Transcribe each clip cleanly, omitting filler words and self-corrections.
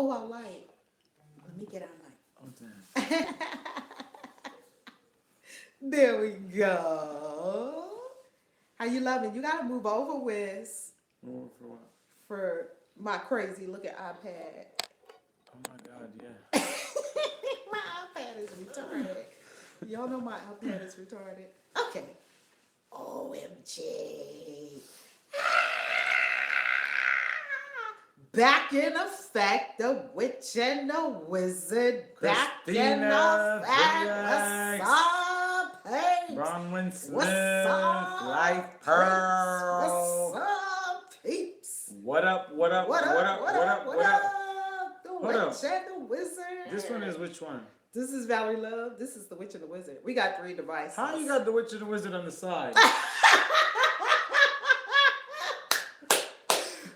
Oh, our light. Let me get our light. Oh, damn. There we go. How you loving? You gotta move over, Wiz, Oh, for what? for my crazy looking iPad. Oh, my God, yeah. My iPad is retarded. Y'all know my iPad is retarded. Okay. OMG. Back in effect, the witch and the wizard. Back in Christina effect. What's up, Paige? Bronwyn Smith, What's up, Life peeps? Pearl. What's up, peeps? What up, what up, what up, what up, what up? The Hold witch up. and the wizard. This one is which one? This is Valerie Love. This is the witch and the wizard. We got 3 devices. How you got the witch and the wizard on the side?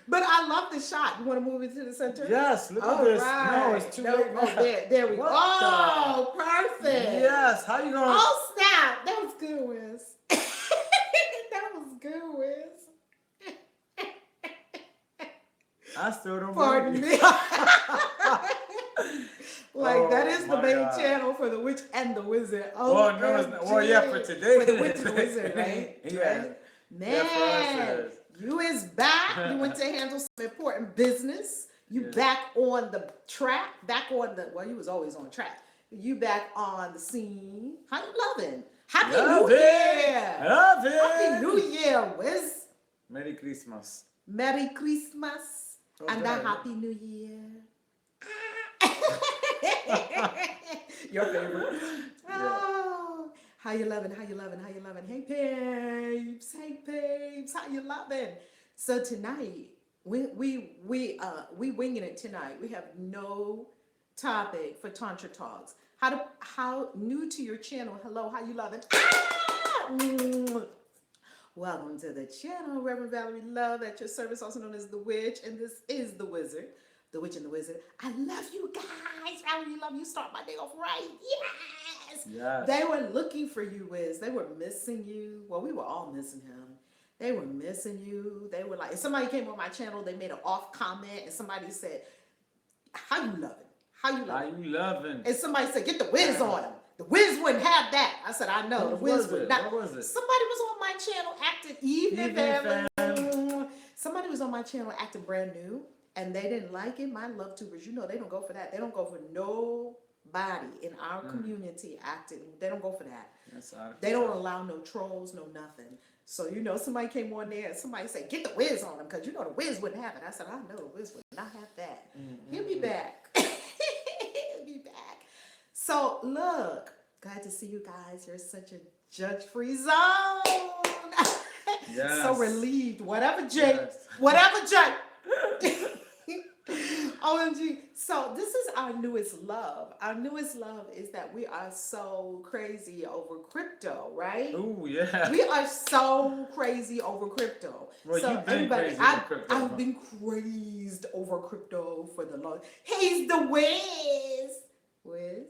But I love the shot. You want to move it to the center? Yes, look at All this. right. No, it's too late. Oh, there we go. What Oh, perfect. Yes, how you going? Oh, snap. That was good, Wiz. That was good, Wiz. I still don't Pardon believe me. you. Like, that is the my main God. channel for the witch and the wizard. Oh, Well, no, it's not. Well, yeah, for today. For the witch and the wizard, right? Yeah. Right? Yeah, Man, for us it is. you is back. You went to handle some important business. You Yeah. back on the track. Back on the, well, you was always on track. You back on the scene. How you loving? Happy Love New it. Year. Love it. Happy New Year, Wiz. Merry Christmas. Merry Christmas Oh, and a God. Happy New Year. Your favorite. Oh, how you loving? How you loving? How you loving? Hey, babes. Hey, babes. How you loving? So tonight, we winging it tonight. We have no topic for Tantra Talks. How new to your channel? Hello, how you loving? Welcome to the channel, Reverend Valerie Love at your service, also known as The Witch, and this is The Wizard, The Witch and the Wizard. I love you guys. Valerie Love, you start my day off right. Yes. Yes. They were looking for you, Wiz. They were missing you. Well, we were all missing him. They were missing you. They were like, if somebody came on my channel, they made an off comment, and somebody said, how you loving? How you How loving? you loving? And somebody said, get the Wiz on him. The Wiz wouldn't have that. I said, I know. The Who Wiz was would it? not. What was it? Somebody was on my channel acting Somebody was on my channel acting brand new, and they didn't like it. My LuvTubers, you know, they don't go for that. They don't go for nobody in our community acting. They don't go for that. Yes, They don't allow no trolls, no nothing. So, you know, somebody came on there and somebody said, get the Wiz on him, because you know the Wiz wouldn't have it. I said, I know the Wiz would not have that. He'll be back. He'll be back. So, look, glad to see you guys. You're such a judge-free zone. Yes. So relieved. Whatever, Jake. Yes. Whatever, Jake. OMG. So this is our newest love. Our newest love is that we are so crazy over crypto, right? Ooh, yeah. We are so crazy over crypto. Well, so you've been everybody, crazy over crypto. I've been crazed over crypto for the long. He's the Wiz. Wiz.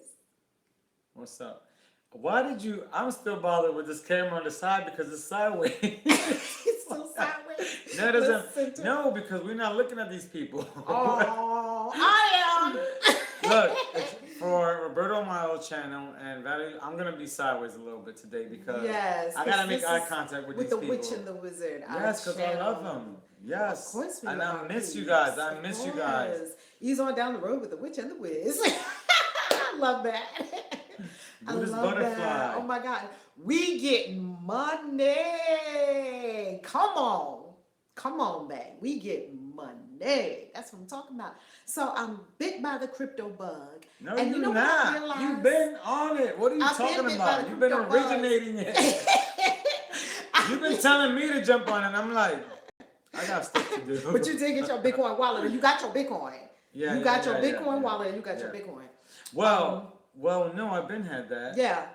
What's up? Why did you? I'm still bothered with this camera on the side because it's sideways. It's so sideways. No, it doesn't. Listen to- No, because we're not looking at these people. Oh, I am. Look, for Roberto on my old channel and Valerie, I'm gonna be sideways a little bit today because Yes, I gotta make this eye is contact with with these the people. Witch and the Wizard. our Yes, because I love channel. them. Yes. Of course we and love I miss you these. guys. I Of miss you guys. course. He's on down the road with the Witch and the Wiz. I love that. I Buddha's love butterfly. that. Oh my God. We get money. Come on. Come on, babe. We get money. That's what I'm talking about. So I'm bit by the crypto bug. No, And you you're know what I not. realized? You've been on it. What are you I've been talking bit by about? the You've been crypto bug. originating it. You've been telling me to jump on it, and I'm like, I got stuff to do. But you did get your Bitcoin wallet, and you got your Bitcoin. Yeah, You got your yeah, Bitcoin yeah. wallet, and you got your Yeah. Bitcoin. Well, no, I've been had that. Yeah.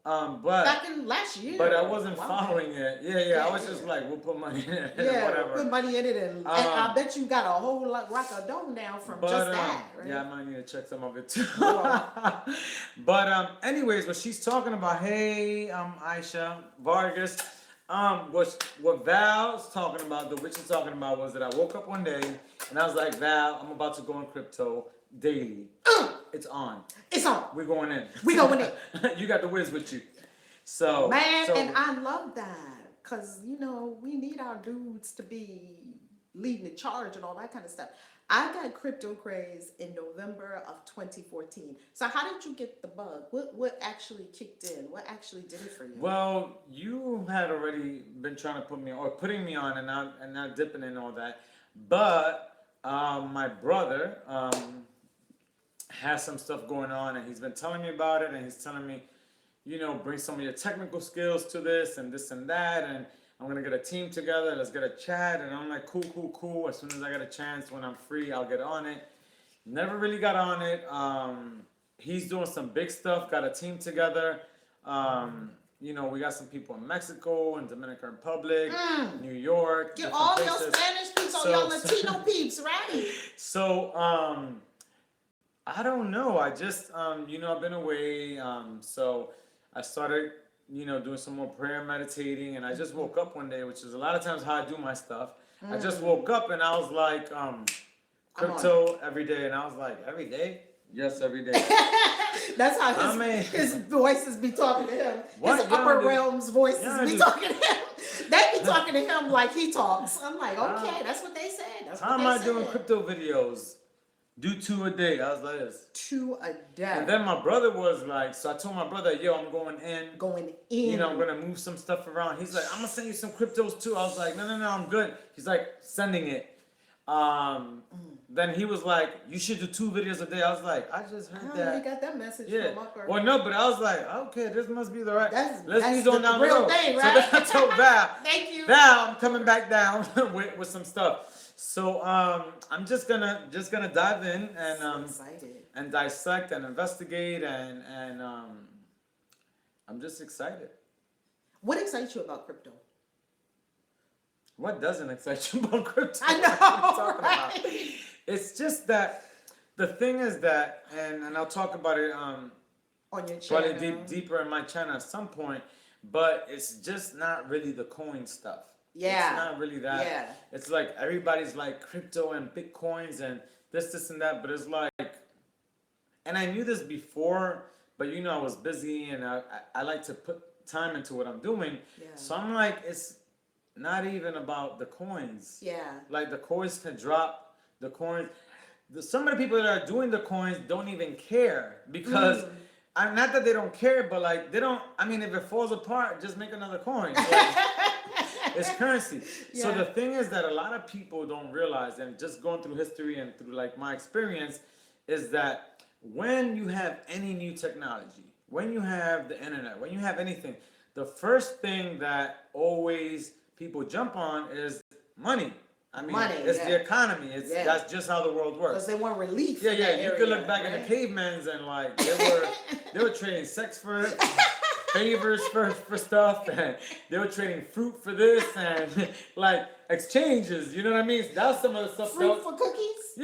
But Back in last year. but I wasn't Wow. following it. Yeah. I was just like, we'll put money in it. Yeah, Whatever. put money in it, and I bet you got a whole lot rock of dough now from But just that. Right? yeah, I might need to check some of it too. Wow. But anyways, what she's talking about, hey, Aisha Vargas, what Val's talking about, the witch is talking about, was that I woke up one day and I was like, Val, I'm about to go in crypto. daily. It's on. It's on. We're going in. We going in. You got the whiz with you. So Man, so, and I love that because, you know, we need our dudes to be leading the charge and all that kind of stuff. I got crypto craze in November of 2014. So how did you get the bug? What actually kicked in? What actually did it for you? well, you had already been trying to put me or putting me on and not dipping in all that. But my brother has some stuff going on and he's been telling me about it and he's telling me, you know, bring some of your technical skills to this and that and I'm gonna get a team together, let's get a chat, and I'm like, cool. As soon as I get a chance, when I'm free, I'll get on it. Never really got on it. He's doing some big stuff, got a team together. You know, we got some people in Mexico and Dominican Republic, New York. Get all your places. Spanish peeps, all your Latino peeps, right? So, I don't know. I just, you know, I've been away. So I started, you know, doing some more prayer, meditating, and I just woke up one day, which is a lot of times how I do my stuff. I just woke up and I was like, crypto every day, and I was like, every day? Yes, every day. That's how his voices be talking to him. What? His upper realms voices be dude. talking to him. They be talking to him like he talks. I'm like, okay, that's what they said. That's How what am they I said. doing crypto videos? Do 2 a day. I was like this. 2 a day. And then my brother was like, so I told my brother, yo, I'm going in. Going in. You know, I'm going to move some stuff around. He's like, I'm going to send you some cryptos too. I was like, no, I'm good. He's like, sending it. Then he was like, you should do 2 videos a day. I was like, I just heard that. You got that message Yeah. from Upper. Well, no, but I was like, okay, this must be the right. That's Let's be on down the real road. thing, So right? then I told Val, Thank you. Val, I'm coming back down with some stuff. So I'm just gonna dive in and So excited. and dissect and investigate and I'm just excited. What excites you about crypto? What doesn't excite you about crypto? I know, What are you talking right? about? It's just that the thing is that, and I'll talk about it On your channel. probably deeper in my channel at some point, but it's just not really the coin stuff. Yeah. It's not really that. Yeah. It's like everybody's like crypto and bitcoins and this and that, but it's like, and I knew this before, but you know I was busy and I like to put time into what I'm doing. Yeah. So I'm like, it's not even about the coins. Yeah. Like the coins can drop, the coins. Some of the people that are doing the coins don't even care because, not that they don't care, but like they don't, I mean, if it falls apart, just make another coin. Like, it's currency. Yeah. So the thing is that a lot of people don't realize, and just going through history and through like my experience, is that when you have any new technology, when you have the internet, when you have anything, the first thing that always people jump on is money. I mean, Money, it's the economy. It's that's just how the world works. Because they want relief. Yeah, in yeah. that You area, could look back right? at the cavemans and like they were trading sex for it, favors for stuff, and they were trading fruit for this and like exchanges. You know what I mean? That's some of the stuff. Fruit for cookies?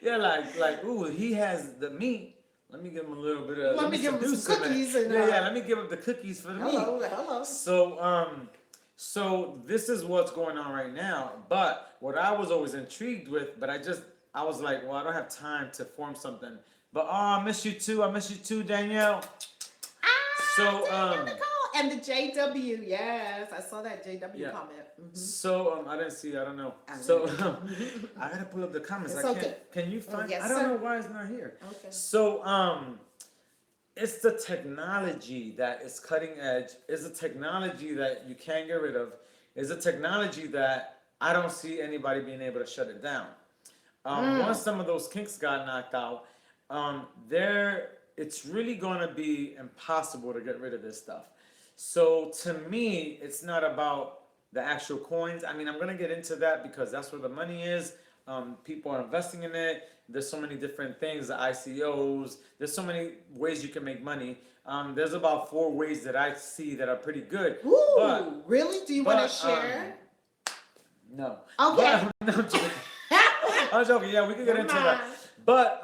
Yeah, like ooh, he has the meat. Let me give him a little bit of. Let me give him some seduce him, cookies man. and, Yeah. Let me give him the cookies for the meat. Hello. So this is what's going on right now. But what I was always intrigued with, but I was like, well, I don't have time to form something. But I miss you too, Danielle. So And the JW, yes, I saw that JW comment. Mm-hmm. So I didn't see. I don't know. I gotta pull up the comments. It's I can't. okay. Can you find? Yes, I don't sir. know why it's not here. Okay. So it's the technology that is cutting edge. It's a technology that you can't get rid of. It's a technology that I don't see anybody being able to shut it down. Once some of those kinks got knocked out, it's really gonna be impossible to get rid of this stuff. So to me, it's not about the actual coins. I mean, I'm gonna get into that because that's where the money is. People are investing in it. There's so many different things, the ICOs. There's so many ways you can make money. There's about 4 ways that I see that are pretty good. Ooh, really? Do you want to share? No. Okay. No, I'm joking. I'm joking. Yeah, we can get into that. But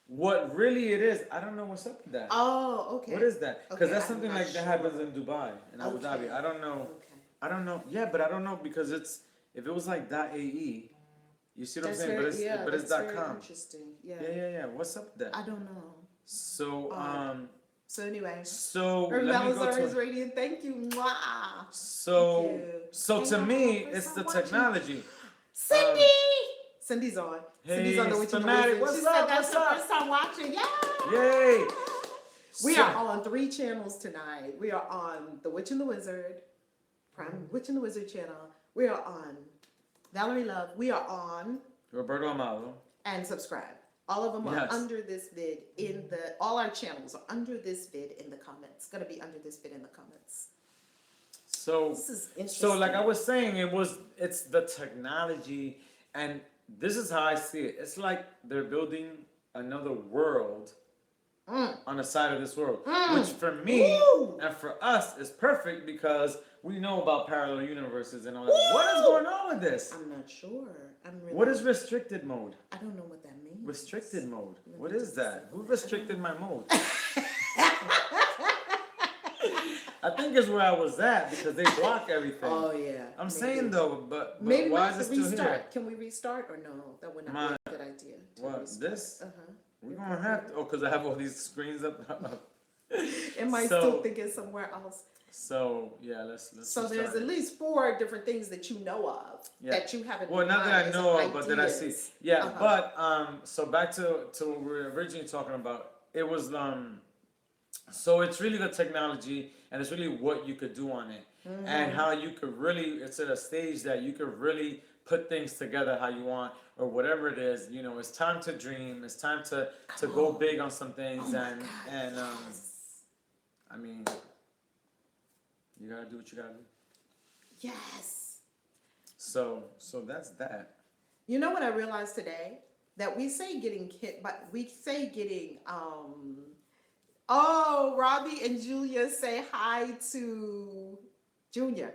what really it is, I don't know what's up with that. Oh, okay. What is that? Because Okay, that's I'm something not like that sure. happens in Dubai and Abu Dhabi. I don't know. Okay. I don't know. Yeah, but I don't know because if it was like .ae, You see what That's I'm saying? very, But it's that's .com. very interesting. Yeah. Yeah. What's up with that? I don't know. So So anyway, so her let me levels go are to. as radiant. Thank you. Mwah. So Thank you. so Hey, to me, y'all, it's the watching. technology. Cindy! Cindy's on. Cindy's on Hey, the Witch and the Thematic, Wizard. what's She said up? that's What's her up? first time watching. Yeah! Yay! We So- are on 3 channels tonight. We are on The Witch and the Wizard, Prime Witch and the Wizard channel. We are on Valerie Love. We are on Roberto Amado. and subscribe. All of them are Yes. under this vid all our channels are under this vid in the comments. Gonna be under this vid in the comments. So This is interesting. so like I was saying, it's the technology, and this is how I see it. It's like they're building another world on the side of this world, which for me Ooh. and for us is perfect because we know about parallel universes and all that. What is going on with this? I'm not sure. I'm really What is restricted mode? I don't know what that means. Restricted mode. Let What me is just- that? Who restricted my mode? I think it's where I was at because they block everything. Oh yeah. I'm maybe. saying though, but Maybe why we is have it to still restart. here? Can we restart or no? That would not My- be a good idea. to What, restart. this? Uh-huh. We're gonna have to. Oh, because I have all these screens up. It might So- still think it's somewhere else. So yeah, let's. So there's restart at it. least 4 different things that you know of Yeah. that you haven't. Well, not that I know of, but that I see. ideas. Yeah, Uh-huh. but so back to what we were originally talking about. It was so it's really the technology, and it's really what you could do on it, and how you could really. It's at a stage that you could really put things together how you want, or whatever it is. You know, it's time to dream. It's time to go big on some things, Oh my and God, and yes. I mean, you gotta do what you gotta do. Yes. So that's that. You know what I realized today? That we say getting hit, but we say getting oh, Robbie and Julia say hi to Junior.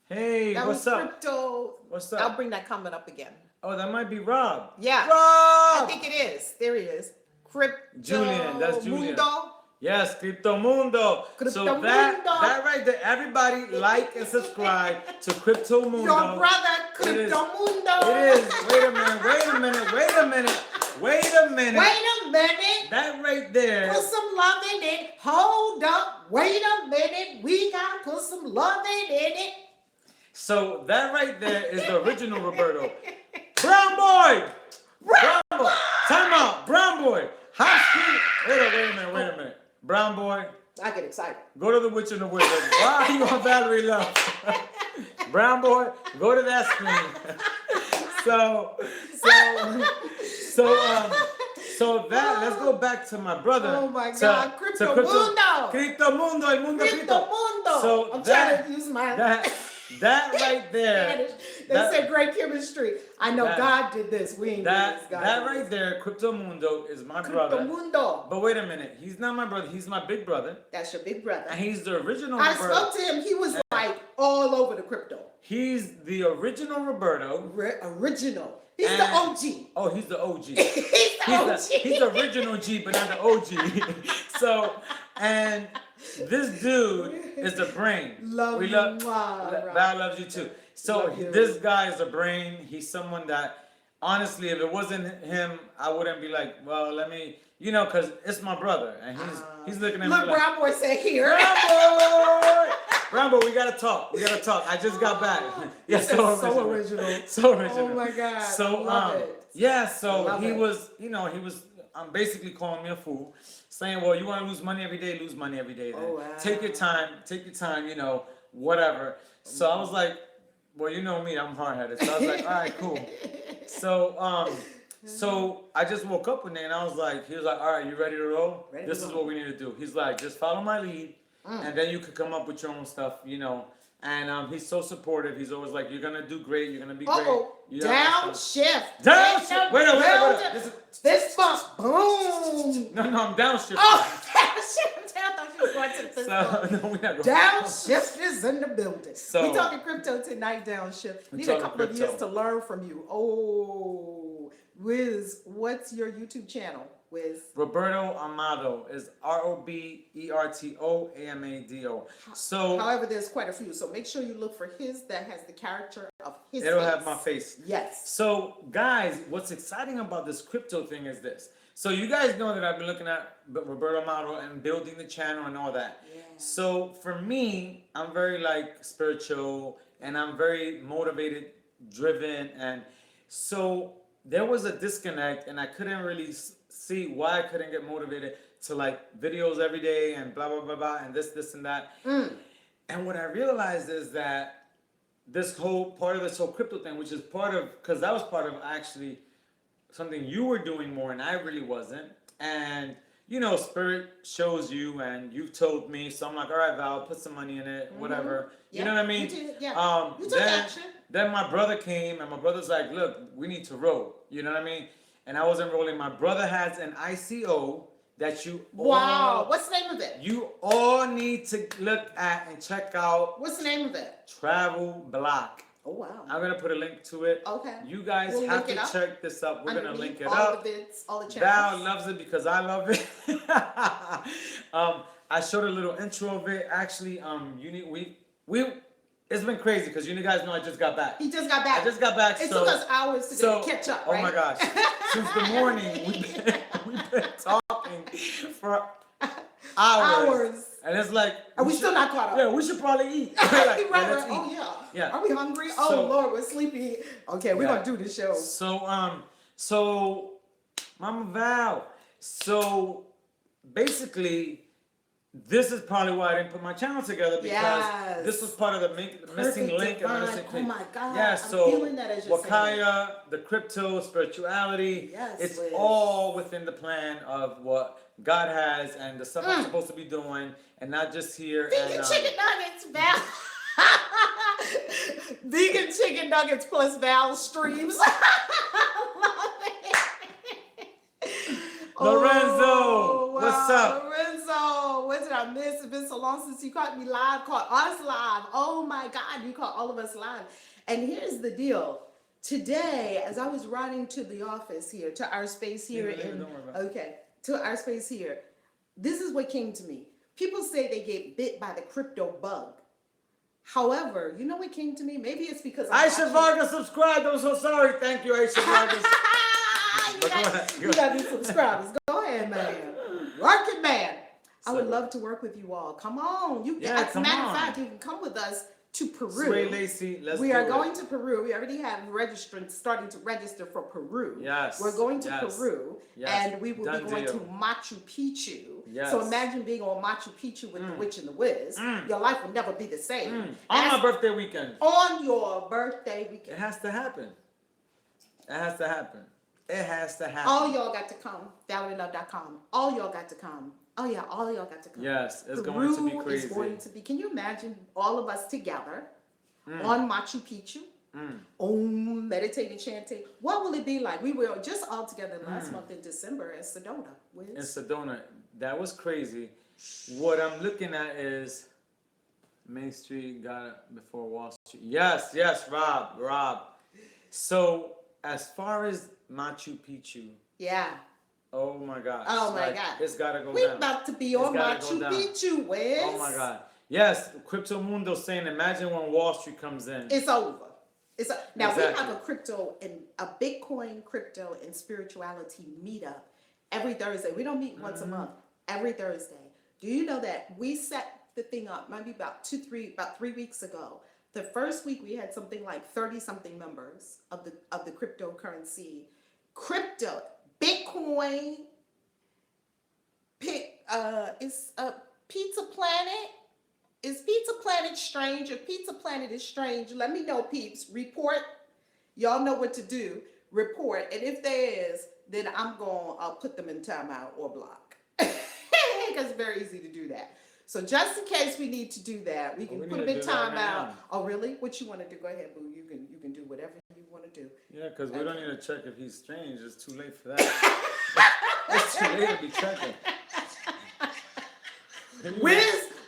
Hey, That what's was up? crypto. What's I'll up? bring that comment up again. Oh, that might be Rob. Yeah. Rob! I think it is. There he is. Crypto Julian, that's Julian. Mundo. Yes, Crypto Mundo. So Crypto that Mundo. right there, everybody like and subscribe to Crypto Mundo. Your brother, It is. Crypto Mundo. It is. Wait a minute. Wait a minute. Wait a minute. Wait a minute. Wait a minute. That right there. Put some love in it. Hold up. Wait a minute. We gotta put some love in it. So that right there is the original Roberto. Brown boy. Brown boy. Time out. Brown boy. Hot street. Wait a minute. Brown boy. I get excited. Go to the Witch and the Wizard. Why are you on Valerie Love? Brown boy, go to that screen. So that, let's go back to my brother. Oh my God, Crypto Mundo. Crypto Mundo, el mundo Crypto cripto. Mundo. So I'm that- trying to use my That right there. Spanish. They that- said great chemistry. I know that- God did this. We ain't did this. God That did right this. there, Crypto Mundo, is my Crypto brother. Mundo. But wait a minute, he's not my brother. He's my big brother, That's your big brother. and he's the original I Roberto. spoke to him. He was like all over the crypto. He's the original Roberto. Original. He's the And- OG. Oh, he's the OG. He's the OG. He's the original G, but not the OG. So, and this dude is the brain. Love we you, love. Rob. Val loves you too. So Love you. this guy is a brain. He's someone that, honestly, if it wasn't him, I wouldn't be like, well, let me, because it's my brother, and he's looking at me Look, like, Brown Boy said here. Rambo, we gotta talk. I just got back. Yeah, So original. So original. Oh my God. So Love it. yeah, so Love he it. was, basically calling me a fool, saying, well, you want to lose money every day, lose money every day. Then. Oh, wow. Take your time, whatever. So I was like, well, you know me, I'm hard headed. So I was like, all right, cool. So I just woke up one day and he was like, all right, you ready to roll? Ready This to is roll. what we need to do. He's like, just follow my lead, and then you could come up with your own stuff, And he's so supportive. He's always like, you're gonna do great. You're gonna be great. Uh-oh. Downshift. Downshift. Wait a minute. This bus. Boom. No, I'm downshift. Oh, downshift. I thought you were going to the physical. So, no, we're not going. Downshift is in the building. So- we talking crypto tonight, Downshift. We Need a talking couple of crypto. years to learn from you. Oh, Wiz, what's your YouTube channel? Wiz? Roberto Amado is ROBERTOAMADO. So However, there's quite a few. So make sure you look for his that has the character of his it'll face. have my face. Yes. So guys, what's exciting about this crypto thing is this. So you guys know that I've been looking at Roberto Amado and building the channel and all that. Yeah. So for me, I'm very like spiritual and I'm very motivated, driven, and so there was a disconnect and I couldn't really see why I couldn't get motivated to like videos every day and blah blah blah blah and this and that. And what I realized is that this whole crypto thing, which is part of, because that was part of actually something you were doing more and I really wasn't. And you know, spirit shows you and you've told me, so I'm like, all right, Val, put some money in it, whatever. Yeah, you know what I mean? You did. Yeah. You took action. Then my brother came and my brother's like, look, we need to roll. You know what I mean? And I wasn't rolling. My brother has an ICO that you Wow. What's the name of it? You all need to look at and check out. What's the name of it? Travel Block. Oh, wow. I'm going to put a link to it. Okay. You guys have to check this up. We're going to link it all up. The bits, all the channels. Val loves it because I love it. I showed a little intro of it. Actually, it's been crazy because you guys know I just got back. He just got back. I just got back. It took us hours to catch up, right? Oh my gosh. Since the morning, we've been talking for hours. And it's like... And we still not caught up. Yeah, we should probably eat. Like, right. Oh, yeah. Are we hungry? Oh, Lord, we're sleepy. Okay, we're going to do this show. So, Mama Val. So, basically... This is probably why I didn't put my channel together because this was part of the missing link. And missing oh my God. Yeah, so I'm feeling that as you're Wakaya, the crypto, spirituality, it's all within the plan of what God has and the stuff I'm supposed to be doing and not just here. Vegan chicken nuggets, Val. Vegan chicken nuggets plus Val streams. Lorenzo, what's up? Lorenzo, what did I miss? It's been so long since you caught me live, caught us live. Oh my God, you caught all of us live. And here's the deal. Today, as I was riding to the office here, to our space here to our space here, this is what came to me. People say they get bit by the crypto bug. However, you know what came to me? Maybe it's because Aisha Vargas subscribed. I'm so sorry. Thank you, Aisha Vargas. You got these subscribers. Go ahead, man. Work it, man. I would love to work with you all. Come on. As a matter of fact, you can come with us to Peru. Sway Lacey, we are going to Peru. We already have starting to register for Peru. Yes. We're going to Peru. Yes. And we will be going to Machu Picchu. Yes. So imagine being on Machu Picchu with the Witch and the Wiz. Your life will never be the same. On my birthday weekend. On your birthday weekend. It has to happen. It has to happen. It has to happen. All y'all got to come. ValerieLove.com. All y'all got to come. Oh yeah, all y'all got to come. Yes, it's Peru going to be crazy. Is going to be. Can you imagine all of us together on Machu Picchu? Meditating, chanting. What will it be like? We were just all together last month in December in Sedona. In Sedona. That was crazy. What I'm looking at is Main Street got it before Wall Street. Yes, Rob. So as far as Machu Picchu. Yeah. Oh my gosh. Oh my God. It's gotta go down. We're about to be on Machu Picchu, Wiz. Oh my God. Yes, Crypto Mundo saying, imagine when Wall Street comes in. It's over. Now we have a Bitcoin, crypto, and spirituality meetup every Thursday. We don't meet once a month. Every Thursday. Do you know that we set the thing up maybe about 3 weeks ago? The first week we had something like 30-something members of the cryptocurrency, Bitcoin. It's a Pizza Planet. Is Pizza Planet strange? If Pizza Planet is strange, let me know, peeps. Report. Y'all know what to do. Report. And if there is, then I'll put them in timeout or block. Because it's very easy to do that. So just in case we need to do that, we can put them in timeout. Oh, really? What you want to do? Go ahead, boo. You can do whatever you want to do. Yeah, because we don't need to check if he's strange. It's too late for that. It's too late to be checking.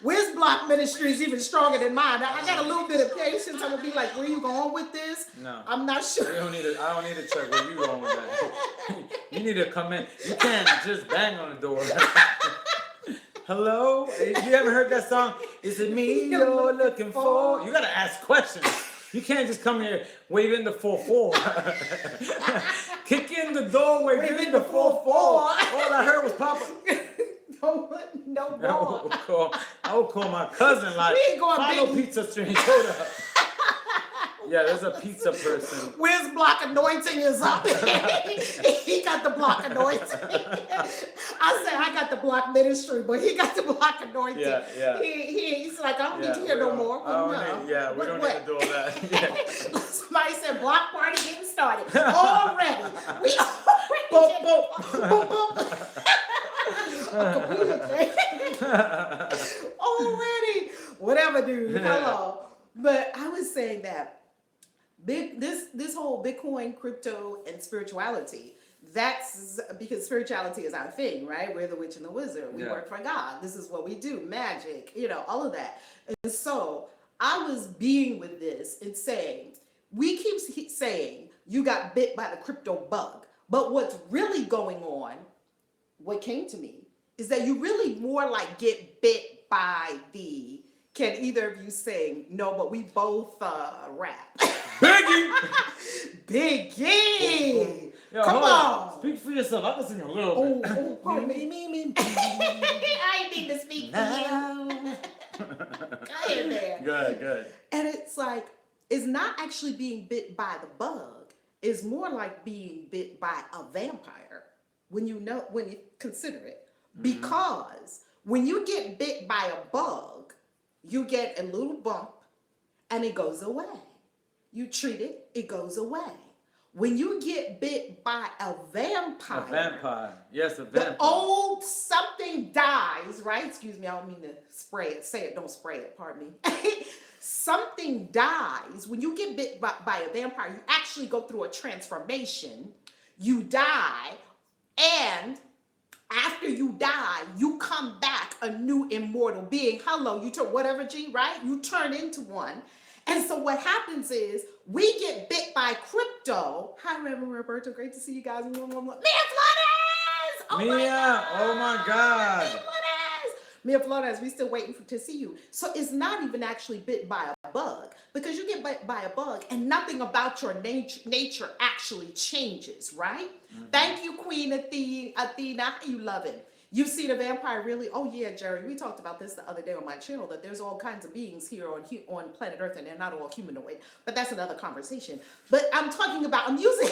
Wiz Block Ministry is even stronger than mine. I got a little bit of patience. I'm gonna be like, where you going with this? No, I'm not sure. I don't need to check where you going with that. You need to come in. You can't just bang on the door. Hello? You ever heard that song? Is it me you're looking for? You gotta ask questions. You can't just come here waving the 4-4. Kick in the doorway, waving the 4-4. All I heard was Papa. No more. I would call my cousin like, follow Pizza Street. Hold up. Yeah, there's a pizza person. Where's Block Anointing is up? He got the Block Anointing. I said I got the Block Ministry, but he got the Block Anointing. Yeah. He's like, I don't need to hear no more. We don't need to do all that. Yeah. Somebody said block party getting started. Already. We already. Whatever, dude. Hello. But I was saying that this whole Bitcoin, crypto, and spirituality, that's because spirituality is our thing, right? We're the witch and the wizard. We work for God. This is what we do. Magic, all of that. And so I was being with this and saying, we keep saying you got bit by the crypto bug. But what's really going on, what came to me, is that you really more like get bit by the... Can either of you sing? No, but we both rap. Biggie! Biggie! Yo, come on! Speak for yourself. I can sing a little bit. Pardon me. I ain't need to speak for you. Go ahead there. Good. And it's like, it's not actually being bit by the bug. It's more like being bit by a vampire when you consider it. Because when you get bit by a bug, you get a little bump and it goes away. You treat it, it goes away. When you get bit by a vampire. Yes, a vampire. The old something dies, right? Excuse me, I don't mean to spray it. Say it, don't spray it, pardon me. Something dies. When you get bit by a vampire, you actually go through a transformation. You die, and after you die, you come back a new immortal being. Hello, you turn whatever G, right? You turn into one. And so what happens is we get bit by crypto. Hi, Reverend Roberto. Great to see you guys. Mia Flores! Oh my God. Mia Flores, we still waiting to see you. So it's not even actually bit by a bug, because you get bit by a bug and nothing about your nature actually changes, right? Thank you, Queen Athena. How you loving? You've seen a vampire really? Oh yeah, Jerry. We talked about this the other day on my channel, that there's all kinds of beings here on planet Earth, and they're not all humanoid. But that's another conversation. But I'm talking about, I'm using,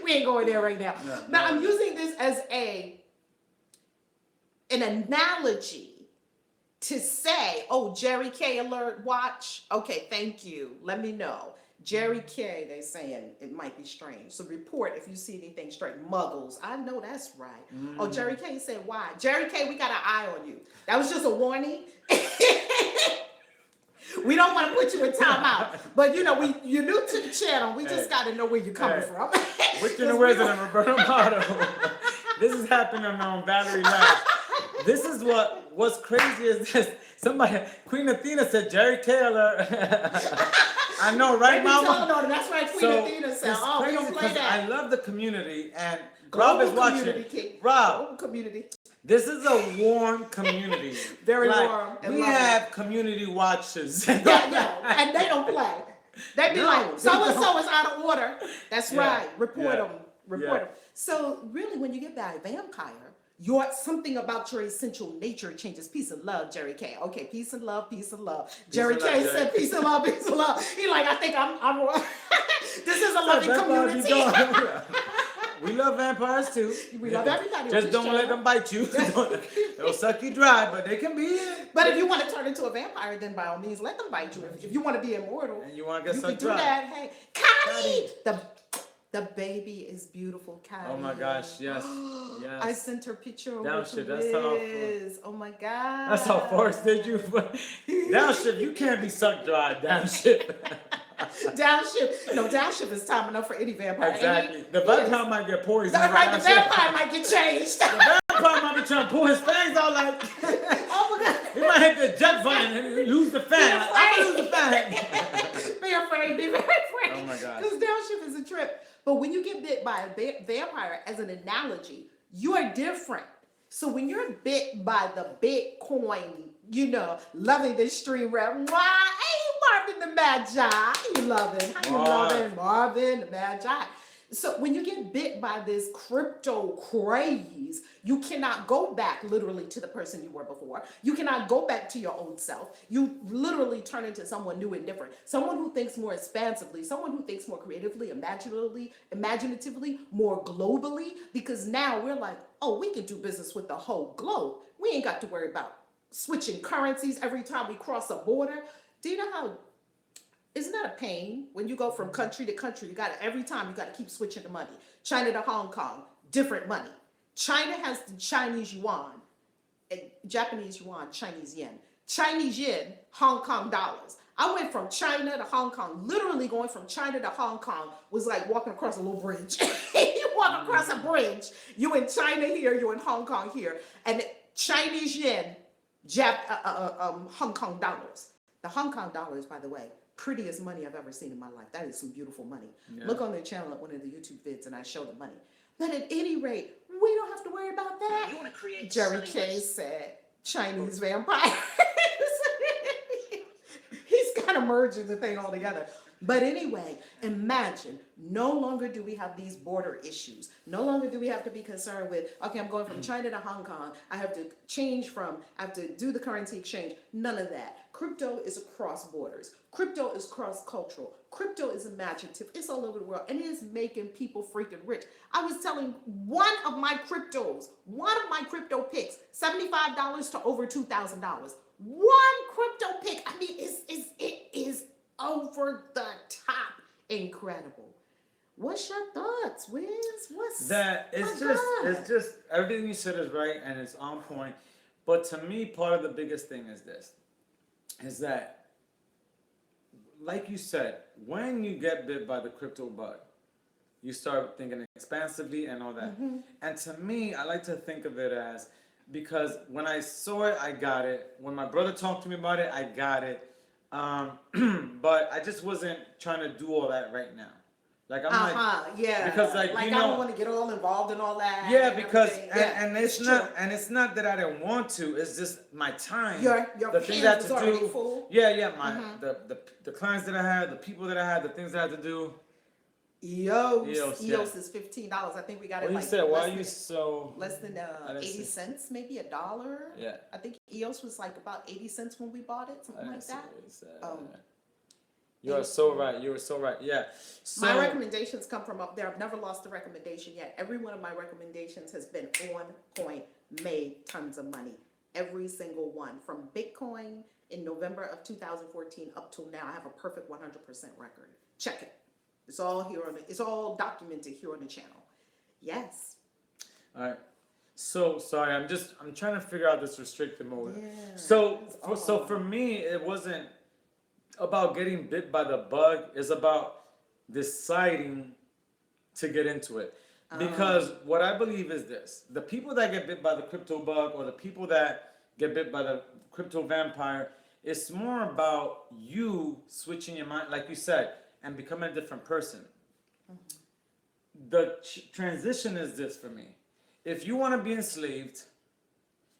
we ain't going there right now. Now I'm using this as an analogy to say, oh, Jerry K alert, watch. Okay, thank you. Let me know. Jerry K, they saying it might be strange. So report if you see anything strange. Muggles. I know that's right. Oh, Jerry K said, why? Jerry K, we got an eye on you. That was just a warning. We don't want to put you in timeout. But you're new to the channel. We just got to know where you're coming from. Which in the words of Roberto Motto. This is happening on Valerie Live. This is what's crazy is this. Somebody, Queen Athena said Jerry K alert. I know, right, Mama? No, that's right, Queen Athena said. Oh, we don't play that. I love the community, and Rob is watching. Rob, community. This is a warm community. Very warm. We have community watchers. Yeah, and they don't play. They be like, so-and-so is out of order. That's right. Report them. Report them. So really, when you get by a vampire, something about your essential nature changes. Peace and love, Jerry K. Okay, peace and love, peace and love. Jerry K said peace and love, peace and love. He like, I think I'm this is a loving community. We love vampires too. We love everybody. Just don't let them bite you. They'll suck you dry, but they can be. But if you want to turn into a vampire, then by all means, let them bite you. If you want to be immortal, and you want to get sucked dry. That. Hey, Connie! The baby is beautiful, Connie. Oh my gosh, yes. Yes. I sent her picture over Downshift, to Liz. Oh my God. That's how Forrest did you. Downshift, you can't be sucked dry. Downshift. Downshift is time enough for any vampire. Exactly. The vampire might get poisoned. Right, the vampire might get changed. The vampire might be trying to pull his fangs out like. Oh my God. He might hit the jet button and lose the fan. I'm gonna lose the fan. Be afraid. Be very afraid. Oh my gosh. Because downshift is a trip. But when you get bit by a vampire, as an analogy, you are different. So when you're bit by the Bitcoin, loving this stream rap, hey, Marvin the Magi, how you loving? How you loving, Marvin the Magi? So when you get bit by this crypto craze, you cannot go back literally to the person you were before. You cannot go back to your own self. You literally turn into someone new and different. Someone who thinks more expansively, someone who thinks more creatively, imaginatively, more globally, because now we're like, oh, we can do business with the whole globe. We ain't got to worry about switching currencies every time we cross a border. Do you know how isn't that a pain when you go from country to country? Every time you got to keep switching the money. China to Hong Kong, different money. China has the Chinese yuan, Japanese yuan, Chinese yen. Chinese yen, Hong Kong dollars. I went from China to Hong Kong. Literally going from China to Hong Kong was like walking across a little bridge. You walk across a bridge. You in China here, you in Hong Kong here. And Chinese yen, Hong Kong dollars. The Hong Kong dollars, by the way, prettiest money I've ever seen in my life. That is some beautiful money. Yeah. Look on their channel at one of the YouTube vids and I show the money. But at any rate, we don't have to worry about that. You want to create Jerry K said, Chinese vampire. He's kind of merging the thing all together. But anyway, imagine, no longer do we have these border issues. No longer do we have to be concerned with, okay, I'm going from China to Hong Kong. I have to I have to do the currency exchange. None of that. Crypto is across borders. Crypto is cross-cultural. Crypto is imaginative. It's all over the world. And it is making people freaking rich. I was telling one of my crypto picks, $75 to over $2,000. One crypto pick. I mean, it is over the top incredible. What's your thoughts, Wiz? It's just everything you said is right and it's on point. But to me, part of the biggest thing is that, like you said, when you get bit by the crypto bug, you start thinking expansively and all that. Mm-hmm. And to me, I like to think of it as, because when I saw it, I got it. When my brother talked to me about it, I got it. But I just wasn't trying to do all that right now. Like yeah. Because I don't want to get all involved in all that. Yeah, because and it's not that I didn't want to. It's just my time. Your the things I had was to already do. full. Yeah. The clients that I had, the people that I had, the things I had to do. EOS is $15. I think we got it. Well, like you said, why are you so less than 80 cents, maybe $1? Yeah. I think EOS was like about 80 cents when we bought it, something like that. You are so right. You were so right. Yeah. So, my recommendations come from up there. I've never lost a recommendation yet. Every one of my recommendations has been on point, made tons of money. Every single one. From Bitcoin in November of 2014 up till now, I have a perfect 100% record. Check it. It's all here it's all documented here on the channel. Yes. All right. So sorry, I'm trying to figure out this restricted mode. Yeah, so for me, it wasn't about getting bit by the bug. It's about deciding to get into it. Because what I believe is this: the people that get bit by the crypto bug, or the people that get bit by the crypto vampire, it's more about you switching your mind, like you said, and becoming a different person. Mm-hmm. The transition is this for me. If you want to be enslaved,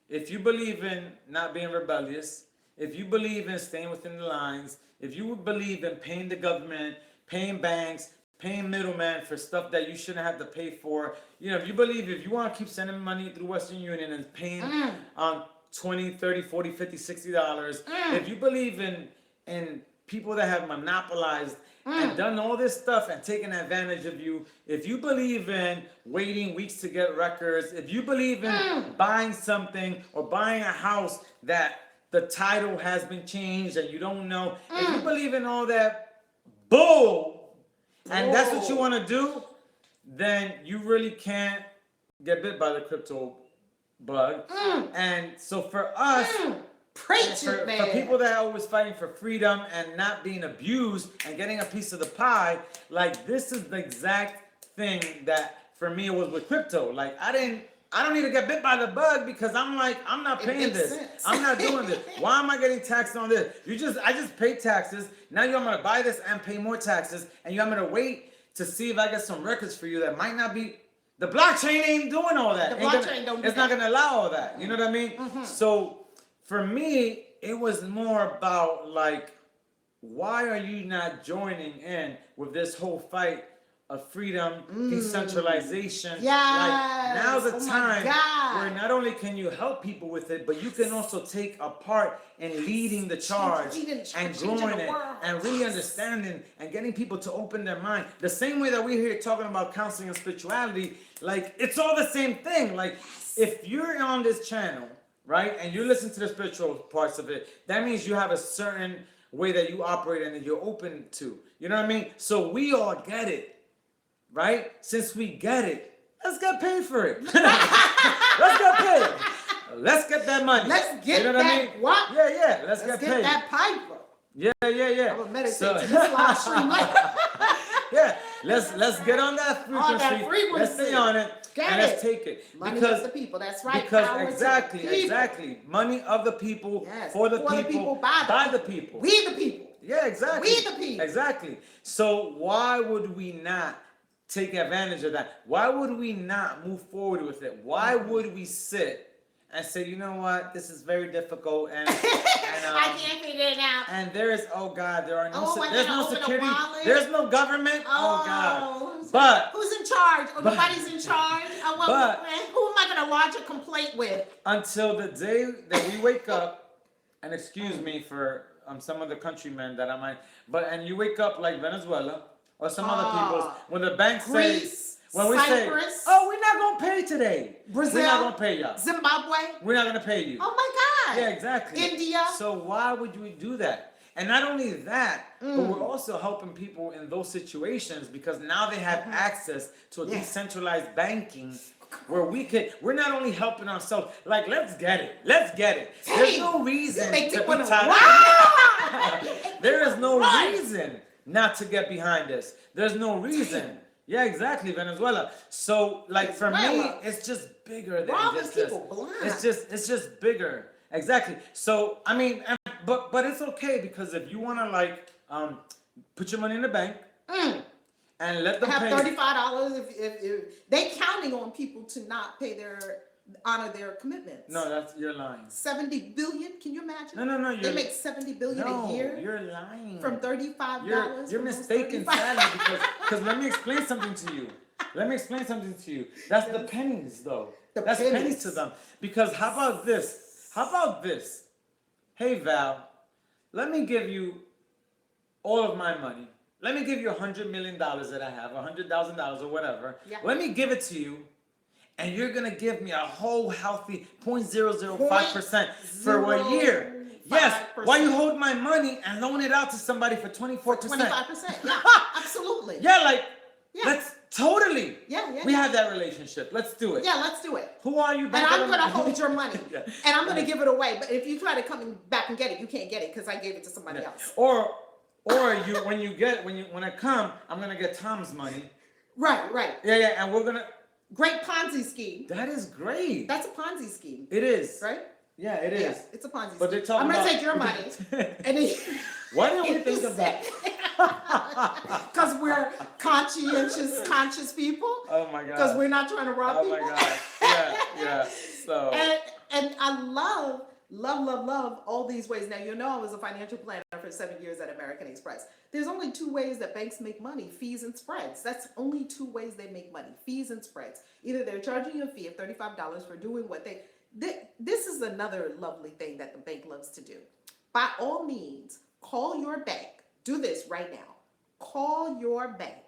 if you believe in not being rebellious, if you believe in staying within the lines, if you believe in paying the government, paying banks, paying middlemen for stuff that you shouldn't have to pay for, if you believe, if you want to keep sending money through Western Union and paying $20, $30, $40, $50, $60, if you believe in people that have monopolized and done all this stuff and taken advantage of you, if you believe in waiting weeks to get records, if you believe in buying something or buying a house that the title has been changed and you don't know, if you believe in all that bull, and that's what you want to do, then you really can't get bit by the crypto bug. And so for us, for people that are always fighting for freedom and not being abused and getting a piece of the pie, like, this is the exact thing that for me it was with crypto. Like, I I don't need to get bit by the bug because I'm like, I'm not paying this. Sense. I'm not doing this. Why am I getting taxed on this? I just paid taxes. Now I'm gonna buy this and pay more taxes, and I'm gonna wait to see if I get some records for you that might not be. The blockchain ain't doing all that. It's not gonna allow all that. You know what I mean? Mm-hmm. So for me, it was more about like, why are you not joining in with this whole fight of freedom, decentralization? Yes. Like, now's the time God. where not only can you help people with it, but you can also take a part in leading the charge and growing it and really understanding and getting people to open their mind. The same way that we're here talking about counseling and spirituality, like it's all the same thing. Like if you're on this channel, right, and you listen to the spiritual parts of it, that means you have a certain way that you operate and that you're open to. You know what I mean? So we all get it. Right? Since we get it, let's get paid for it. Let's get paid. Let's get that money. Let's get you know that what I mean? what? Yeah. Let's get paid. Get that piper. Yeah. I'm gonna meditate to this live stream later. Yeah, let's get on that frequency. Let's stay on it. Let's take it. Money because of the people. That's right. Because Power exactly. Money of the people, yes. for the people, by the people. We the people. Yeah, exactly. We the people. Exactly. So why would we not take advantage of that? Why would we not move forward with it? Why would we sit and say, you know what, this is very difficult and I can't figure it out. And there's there's no security, the there's no government. Oh God. But who's in charge? Nobody's in charge. Who am I gonna lodge a complaint with? Until the day that we wake up, and excuse me for some of the countrymen that I might, and you wake up like Venezuela or some other people's, when the banks Greece, when we Cyprus, say, oh, we're not gonna pay today. Brazil, we're not gonna pay y'all. Zimbabwe, we're not gonna pay you. Oh my God. Yeah, exactly. India. So why would we do that? And not only that, but we're also helping people in those situations because now they have access to a decentralized banking where we're not only helping ourselves, like, let's get it. There's no reason to be tied. There is no reason not to get behind this. There's no reason. Yeah, exactly, Venezuela. So, like, for me, it's just bigger than just this. It's just bigger. Exactly. So, I mean, but it's okay because if you want to, like, put your money in the bank and let them have pay. $35 if they counting on people to not honor their commitments. No, you're lying. 70 billion? Can you imagine? No. They make 70 billion a year. You're lying. From $35. You're mistaken, sadly, because let me explain something to you. That's the pennies, though. That's pennies to them. Because how about this? Hey, Val, let me give you all of my money. Let me give you $100 million that I have, $100,000 or whatever. Yeah. Let me give it to you. And you're going to give me a whole healthy 0.005% for a year. Yes. Why you hold my money and loan it out to somebody for 24%? 25%. Yeah, absolutely. Let's totally. Yeah. We have that relationship. Let's do it. Yeah, let's do it. Who are you? And I'm going to hold your money. And I'm going to give it away. But if you try to come back and get it, you can't get it because I gave it to somebody else. Or when I come, I'm going to get Tom's money. Right. Yeah, and we're going to. Great Ponzi scheme. That is great. That's a Ponzi scheme. It is. Right? Yeah, it is. Yeah, it's a Ponzi but scheme. I'm going to take your money. And then why didn't we think of that? Because we're conscious people. Oh my God. Because we're not trying to rob people. Oh my God. Yeah. So. And I love all these ways. Now, I was a financial planner for 7 years at American Express. There's only two ways that banks make money, fees and spreads. That's only two ways they make money, fees and spreads. Either they're charging you a fee of $35 for doing what this is another lovely thing that the bank loves to do. By all means, call your bank. Do this right now. Call your bank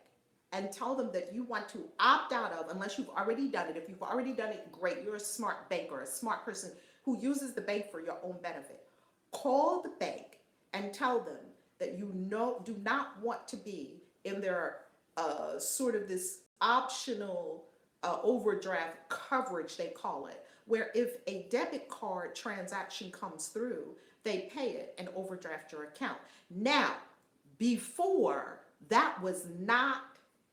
and tell them that you want to opt out of, unless you've already done it. If you've already done it, great. You're a smart banker, a smart person who uses the bank for your own benefit. Call the bank and tell them that you do not want to be in their sort of this optional overdraft coverage, they call it, where if a debit card transaction comes through, they pay it and overdraft your account. Now, before, that was not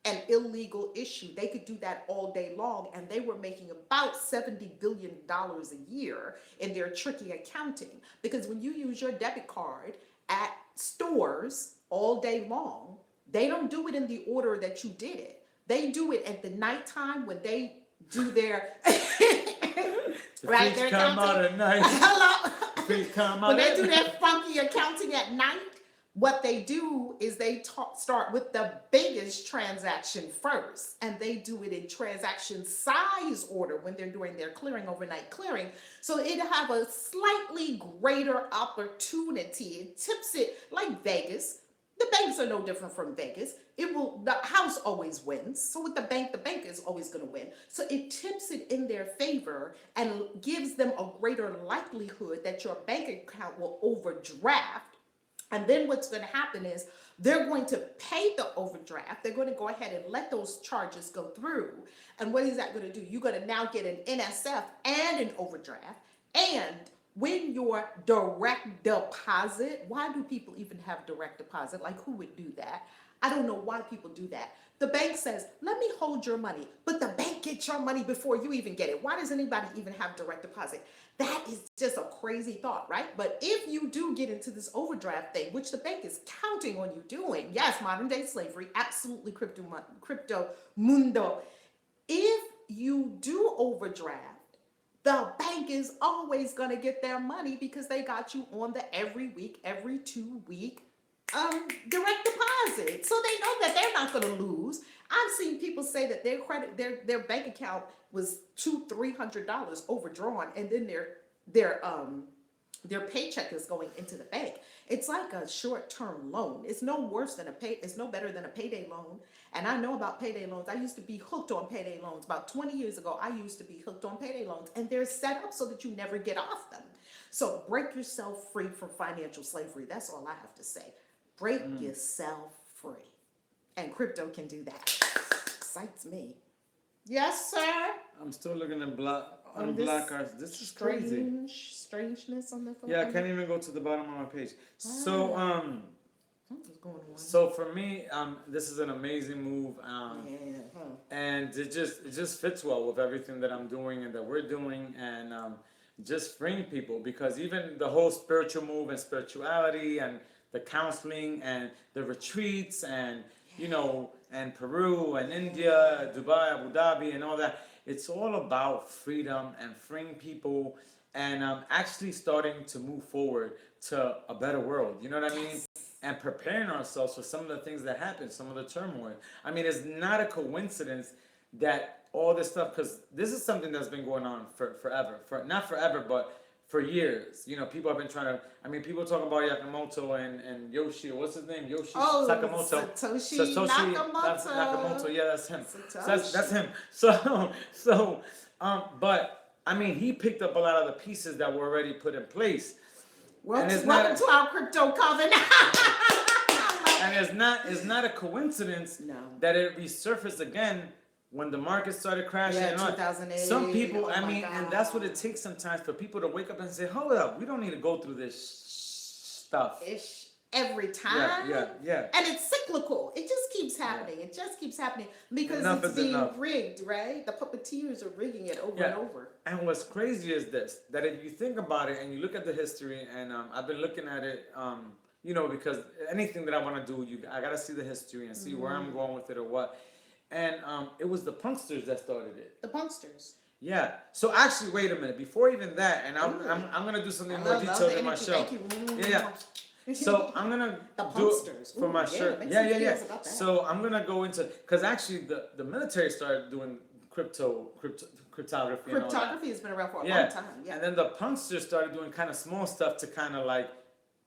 an illegal issue. They could do that all day long, and they were making about $70 billion a year in their tricky accounting. Because when you use your debit card at stores all day long, they don't do it in the order that you did it. They do it at the nighttime when they do their right, their come out at night. Hello. Come When out they do their funky accounting at night, what they do is they start with the biggest transaction first, and they do it in transaction size order when they're doing their clearing, overnight clearing. So it have a slightly greater opportunity. It tips it like Vegas. The banks are no different from Vegas. The house always wins. So with the bank is always going to win. So it tips it in their favor and gives them a greater likelihood that your bank account will overdraft. And then what's going to happen is they're going to pay the overdraft. They're going to go ahead and let those charges go through. And what is that going to do? You're going to now get an NSF and an overdraft. And when your direct deposit, why do people even have direct deposit? Like, who would do that? I don't know why people do that. The bank says, let me hold your money, but the bank gets your money before you even get it. Why does anybody even have direct deposit? That is just a crazy thought, right? But if you do get into this overdraft thing, which the bank is counting on you doing, yes, modern day slavery, absolutely crypto mundo. If you do overdraft, the bank is always going to get their money because they got you on the every week, every 2 week direct deposit. So they know that they're not going to lose. I've seen people say that their bank account was $200-300 overdrawn, and then their paycheck is going into the bank. It's like a short-term loan. It's no worse than it's no better than a payday loan. And I know about payday loans. I used to be hooked on payday loans. About 20 years ago, I used to be hooked on payday loans, and they're set up so that you never get off them. So break yourself free from financial slavery. That's all I have to say. Break yourself free. And crypto can do that. Excites me. Yes, sir. I'm still looking at black arts. This is crazy. Strangeness on the phone. Yeah, I can't even go to the bottom of my page. So what's going on? So for me, this is an amazing move, and it just fits well with everything that I'm doing and that we're doing, and just freeing people, because even the whole spiritual move and spirituality and the counseling and the retreats and and Peru and India, Dubai, Abu Dhabi, and all that. It's all about freedom and freeing people, and actually starting to move forward to a better world. You know what I mean? And preparing ourselves for some of the things that happen, some of the turmoil. I mean, it's not a coincidence that all this stuff, because this is something that's been going on forever. Not forever, but for years. People have been trying to, people talking about Yakamoto and Yoshi, what's his name? Yoshi Sakamoto. Satoshi Nakamoto. Yeah, that's him. So that's him. So, but, he picked up a lot of the pieces that were already put in place. Welcome to our crypto covenant. And it's not a coincidence that it resurfaced again when the market started crashing. Yeah, 2008. Some people, and that's what it takes sometimes for people to wake up and say, hold up, we don't need to go through this stuff. Every time. Yeah. And it's cyclical. It just keeps happening. It just keeps happening because it's being rigged, right? The puppeteers are rigging it over and over. And what's crazy is this, that if you think about it and you look at the history, and I've been looking at it, because anything that I want to do, I got to see the history and see where I'm going with it or what. And it was the punksters that started it. The punksters. Yeah. So actually, wait a minute. Before even that, and I'm gonna do something more detailed in my show. Thank you. Yeah. So I'm gonna do it for my shirt. Yeah. So I'm gonna go into, because actually the military started doing cryptography. Cryptography has been around for a long time. Yeah. And then the punksters started doing kind of small stuff to kind of like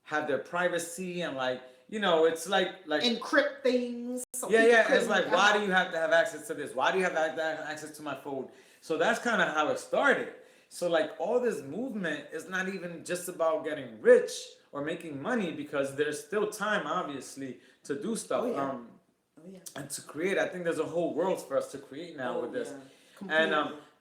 have their privacy and like. It's like encrypt things. So It's like, why do you have to have access to this? Why do you have to have access to my phone? So that's kind of how it started. So like all this movement is not even just about getting rich or making money, because there's still time, obviously, to do stuff and to create. I think there's a whole world for us to create now with this. And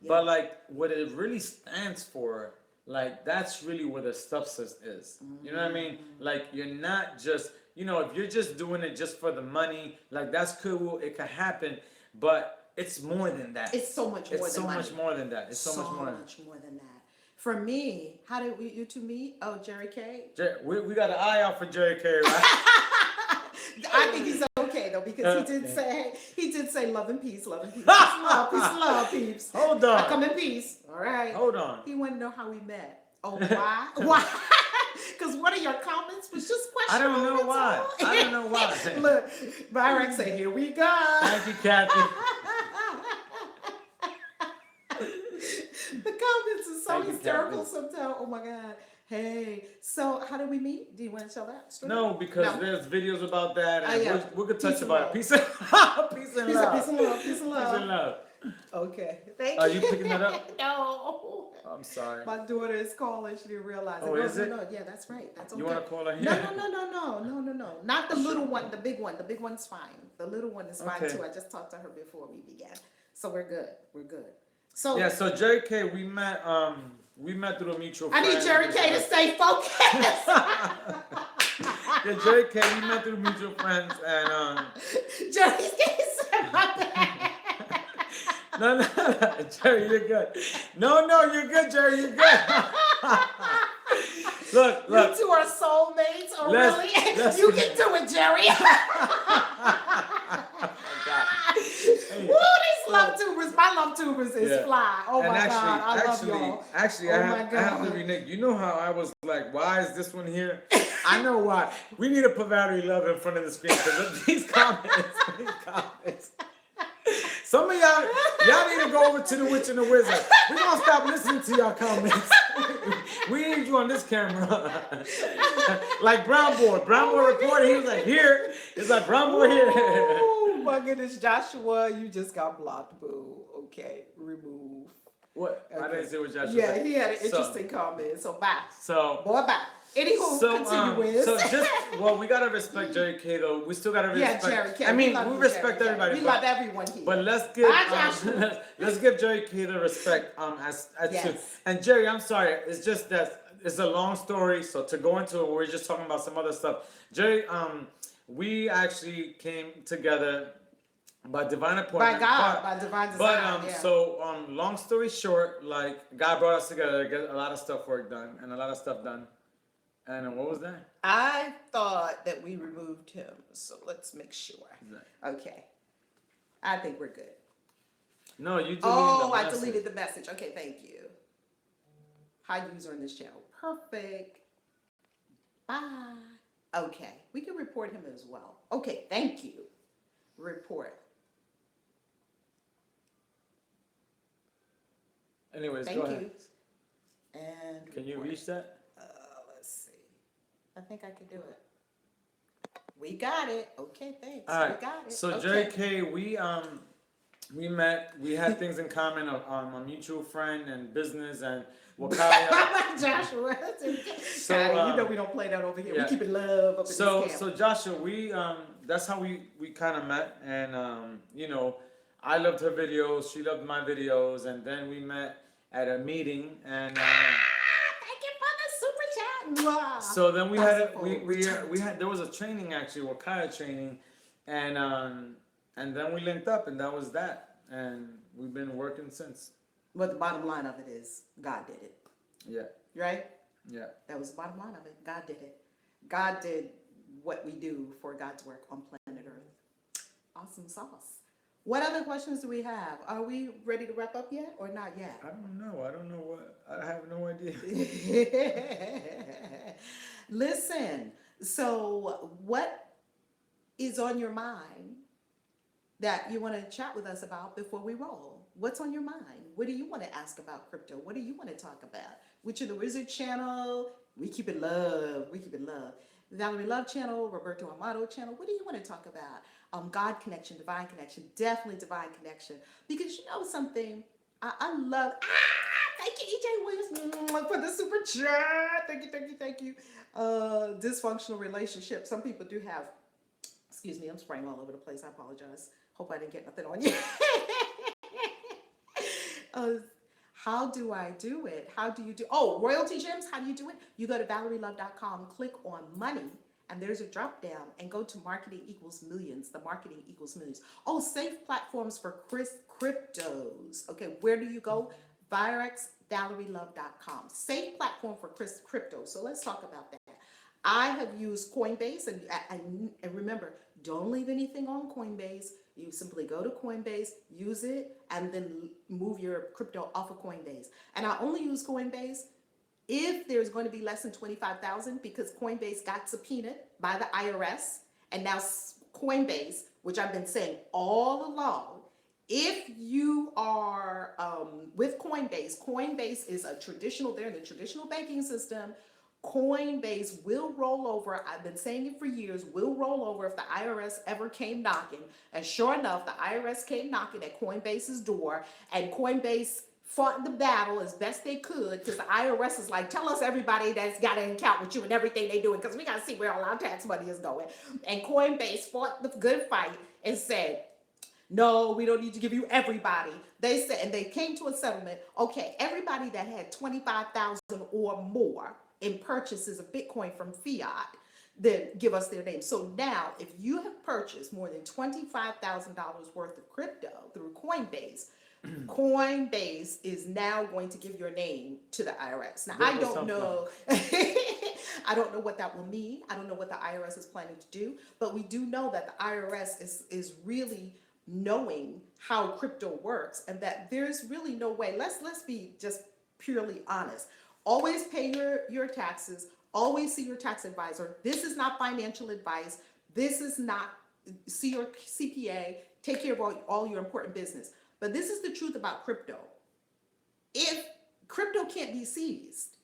but like what it really stands for, like that's really where the substance is. You know what I mean? Like you're not just you know, if you're just doing it just for the money, like that's cool, it can happen, but it's more than that. It's so much more It's than so money. much more than that. It's so much more. More than that. For me, how did you two meet? Oh, Jerry K. We got an eye out for Jerry K, right? I think he's okay though, because he did say love and peace, love and peace, love, peeps. Hold on. I come in peace. All right. Hold on. He wanted to know how we met. Oh, why? Why? Because one of your comments was just questionable. I don't know why. I don't know why. Look, Byron said, "Here we go." Thank you, Kathy. The comments are so Thank you, hysterical Kathy. sometimes. Oh my God. Hey, so how did we meet? Do you want to tell that story? No, because there's videos about that, and yeah. we could touch Peace and about love. it. Peace and love. Peace and love. Peace and love. Peace and love. Okay. Thank Are you. you picking that up? No. I'm sorry. My daughter is calling. She didn't realize it. Oh, is it? No. Yeah, that's right. That's okay. You want to call her here? No. Not the little one. The big one. The big one's fine. The little one is fine Okay. too. I just talked to her before we began. So we're good. We're good. So Yeah, so Jerry K, we met through a mutual I friend. need Jerry K to stay focused. Yeah, Jerry K, we met through mutual friends, and Jerry's getting set my bad. no, Jerry, you're good. No, you're good, Jerry, you're good. Look. You two are soulmates. Oh, Let's- really? You can do it, Jerry. Hey, Woo, these LuvTubers. My LuvTubers is fly. Oh and my God, I love y'all. Actually, Oh I my have to God. renege. You know how I was like, why is this one here? I know why. We need to put Valerie Love in front of the screen because these comments. Some of y'all need to go over to the Witch and the Wizard. We're gonna stop listening to y'all comments. We need you on this camera. Like Brown Boy reported, he was like, here. It's like Brown Boy here. Oh my goodness, Joshua, you just got blocked, boo. Okay, remove. What? I Okay. didn't say what Joshua Yeah, said. he had an interesting comment. So bye. So Boy, bye. Anywho, continue with. well, we gotta respect Jerry K though. We still gotta respect. Yeah, Jerry K. I mean, love we you, respect Jerry K. everybody. We but, love everyone here. But let's give Bye, Joshua. let's give Jerry K the respect as Yes. to. And Jerry, I'm sorry. It's just that it's a long story. So to go into it, we're just talking about some other stuff. Jerry, we actually came together by divine appointment. By God, by divine design. But yeah. so long story short, like God brought us together to get a lot of stuff work done and a lot of stuff done. And what was that? I thought that we removed him, so let's make sure. Exactly. Okay. I think we're good. No, you deleted Oh, the I message. deleted the message. Okay, thank you. High user in this channel. Perfect. Bye. Okay, we can report him as well. Okay, thank you. Report. Anyways, Thank go you. ahead. And Can you report. reach that? Let's see. I think I can do it. We got it. Okay, thanks. All right. We got it. So okay. Jerry K, we met. We had things in common. A mutual friend and business and Wakaya. Joshua. So, you know we don't play that over here. yeah. We keep it love up in So this camp. Joshua, we that's how we kind of met, and you know, I loved her videos, she loved my videos, and then we met at a meeting, and Thank you for the super chat. Wow. so then we had Merciful. we had there was a training actually, Wakaya training, and then we linked up, and that was that, and we've been working since. But the bottom line of it is God did it. Yeah. Right? Yeah. That was the bottom line of it. God did it. God did what we do for God's work on planet Earth. Awesome sauce. What other questions do we have? Are we ready to wrap up yet or not yet? I don't know what. I have no idea. Listen, so what is on your mind that you want to chat with us about before we roll? What's on your mind? What do you want to ask about crypto? What do you want to talk about? Witch of the Wizard channel? We keep it love. We keep it love. Valerie Love channel, Roberto Amato channel. What do you want to talk about? God connection, divine connection, definitely divine connection. Because you know something, I love. Thank you, EJ Williams, for the super chat. Thank you. Dysfunctional relationship. Some people do have. Excuse me, I'm spraying all over the place. I apologize. Hope I didn't get nothing on you. How do I do it? How do you do? Oh, Royalty Gems. How do you do it? You go to ValerieLove.com, click on money, and there's a drop down and go to marketing equals millions. The marketing equals millions. Oh, safe platforms for cryptos. Okay, where do you go? ValeriLove.com. Safe platform for crypto. So let's talk about that. I have used Coinbase, and remember, don't leave anything on Coinbase. You simply go to Coinbase, use it, and then move your crypto off of Coinbase. And I only use Coinbase if there's going to be less than 25,000, because Coinbase got subpoenaed by the IRS, and now Coinbase, which I've been saying all along, if you are with Coinbase, Coinbase is a traditional, they're in the traditional banking system. Coinbase will roll over. I've been saying it for years, will roll over if the IRS ever came knocking. And sure enough, the IRS came knocking at Coinbase's door, and Coinbase fought the battle as best they could, because the IRS is like, tell us everybody that's got an account with you and everything they doing, because we got to see where all our tax money is going. And Coinbase fought the good fight and said, no, we don't need to give you everybody. They said, and they came to a settlement. Okay, everybody that had 25,000 or more in purchases of Bitcoin from fiat, then give us their name. So now, if you have purchased more than $25,000 worth of crypto through Coinbase, Coinbase is now going to give your name to the IRS. Now, I don't know. I don't know what that will mean. I don't know what the IRS is planning to do, but we do know that the IRS is really knowing how crypto works, and that there's really no way. Let's be just purely honest. Always pay your taxes. Always see your tax advisor. This is not financial advice. This is not, see your CPA. Take care of all your important business. But this is the truth about crypto. If crypto can't be seized,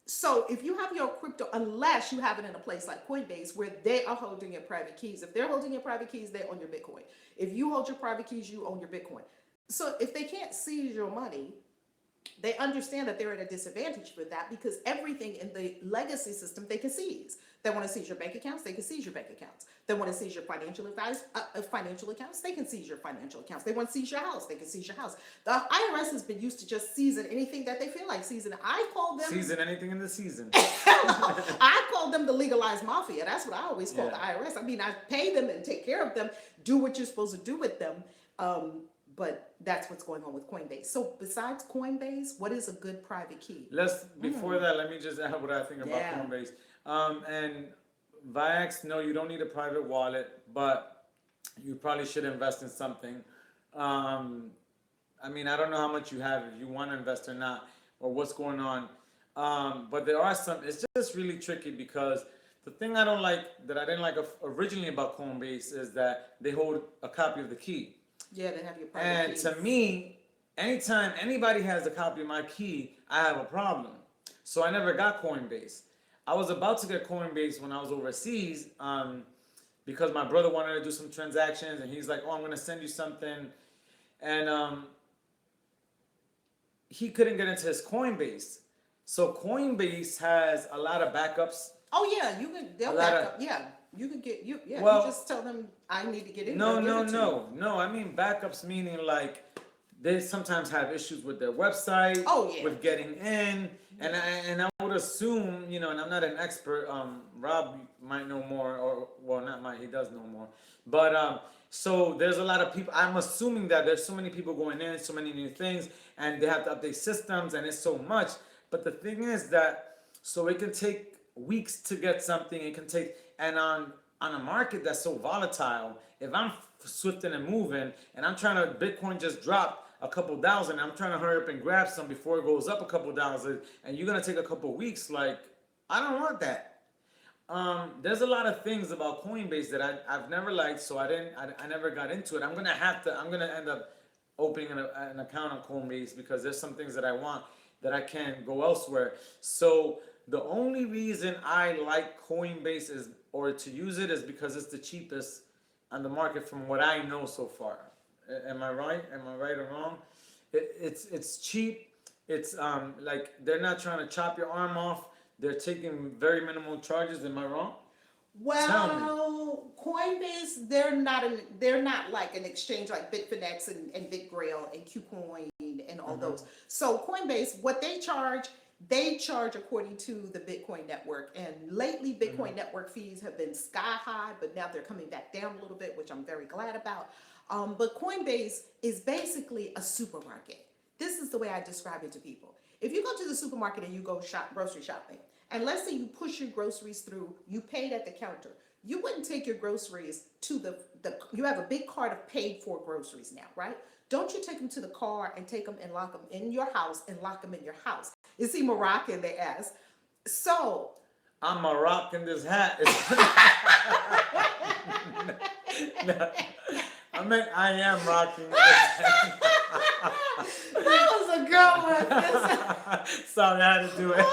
so if you have your crypto, unless you have it in a place like Coinbase where they are holding your private keys. If they're holding your private keys, they own your Bitcoin. If you hold your private keys, you own your Bitcoin. So if they can't seize your money, they understand that they're at a disadvantage with that, because everything in the legacy system they can seize. They want to seize your bank accounts, they can seize your bank accounts. They want to seize your financial accounts, they can seize your financial accounts. They want to seize your house, they can seize your house. The IRS has been used to just seizing anything that they feel like seizing. I call them season anything in the season. I call them the legalized mafia. That's what I always call the IRS. I mean, I pay them and take care of them, do what you're supposed to do with them. But that's what's going on with Coinbase. So besides Coinbase, what is a good private key? Before that, let me just add what I think about Coinbase. And Vax, no, you don't need a private wallet, but you probably should invest in something. I mean, I don't know how much you have, if you want to invest or not, or what's going on. But there are some, it's just really tricky, because the thing I didn't like originally about Coinbase is that they hold a copy of the key. Yeah, they have your private keys. And to me, anytime anybody has a copy of my key, I have a problem. So I never got Coinbase. I was about to get Coinbase when I was overseas, because my brother wanted to do some transactions, and he's like, oh, I'm going to send you something. And he couldn't get into his Coinbase. So Coinbase has a lot of backups. Oh yeah, they'll back up. Yeah, you can get you just tell them I need to get in. No. I mean backups, meaning like they sometimes have issues with their website. Oh yeah. With getting in, and I would assume, and I'm not an expert. Rob might know more, or well, not might. He does know more. But so there's a lot of people. I'm assuming that there's so many people going in, so many new things, and they have to update systems, and it's so much. But the thing is that so it can take weeks to get something. It can take, and on a market that's so volatile, if I'm swifting and moving and I'm trying to, Bitcoin just dropped a couple thousand, I'm trying to hurry up and grab some before it goes up a couple thousand, and you're gonna take a couple weeks, like I don't want that. There's a lot of things about Coinbase that I've never liked, so I never got into it. I'm gonna end up opening an account on Coinbase, because there's some things that I want that I can't go elsewhere. So the only reason I like Coinbase or to use it is because it's the cheapest on the market from what I know so far. Am I right? Am I right or wrong? It's cheap. It's like they're not trying to chop your arm off. They're taking very minimal charges. Am I wrong? Well, Coinbase, they're not like an exchange like Bitfinex and BitGrail and KuCoin and all those. So Coinbase, what they charge They charge according to the Bitcoin network. And lately, Bitcoin network fees have been sky high, but now they're coming back down a little bit, which I'm very glad about. But Coinbase is basically a supermarket. This is the way I describe it to people. If you go to the supermarket and you go grocery shopping, and let's say you push your groceries through, you paid at the counter. You wouldn't take your groceries to you have a big cart of paid for groceries now, right? Don't you take them to the car and take them and lock them in your house and lock them in your house. Is he Moroccan, they ask. So. I'm Moroccan this hat. No, I meant I am rocking this hat. That was a good one. Sorry, I had to do it.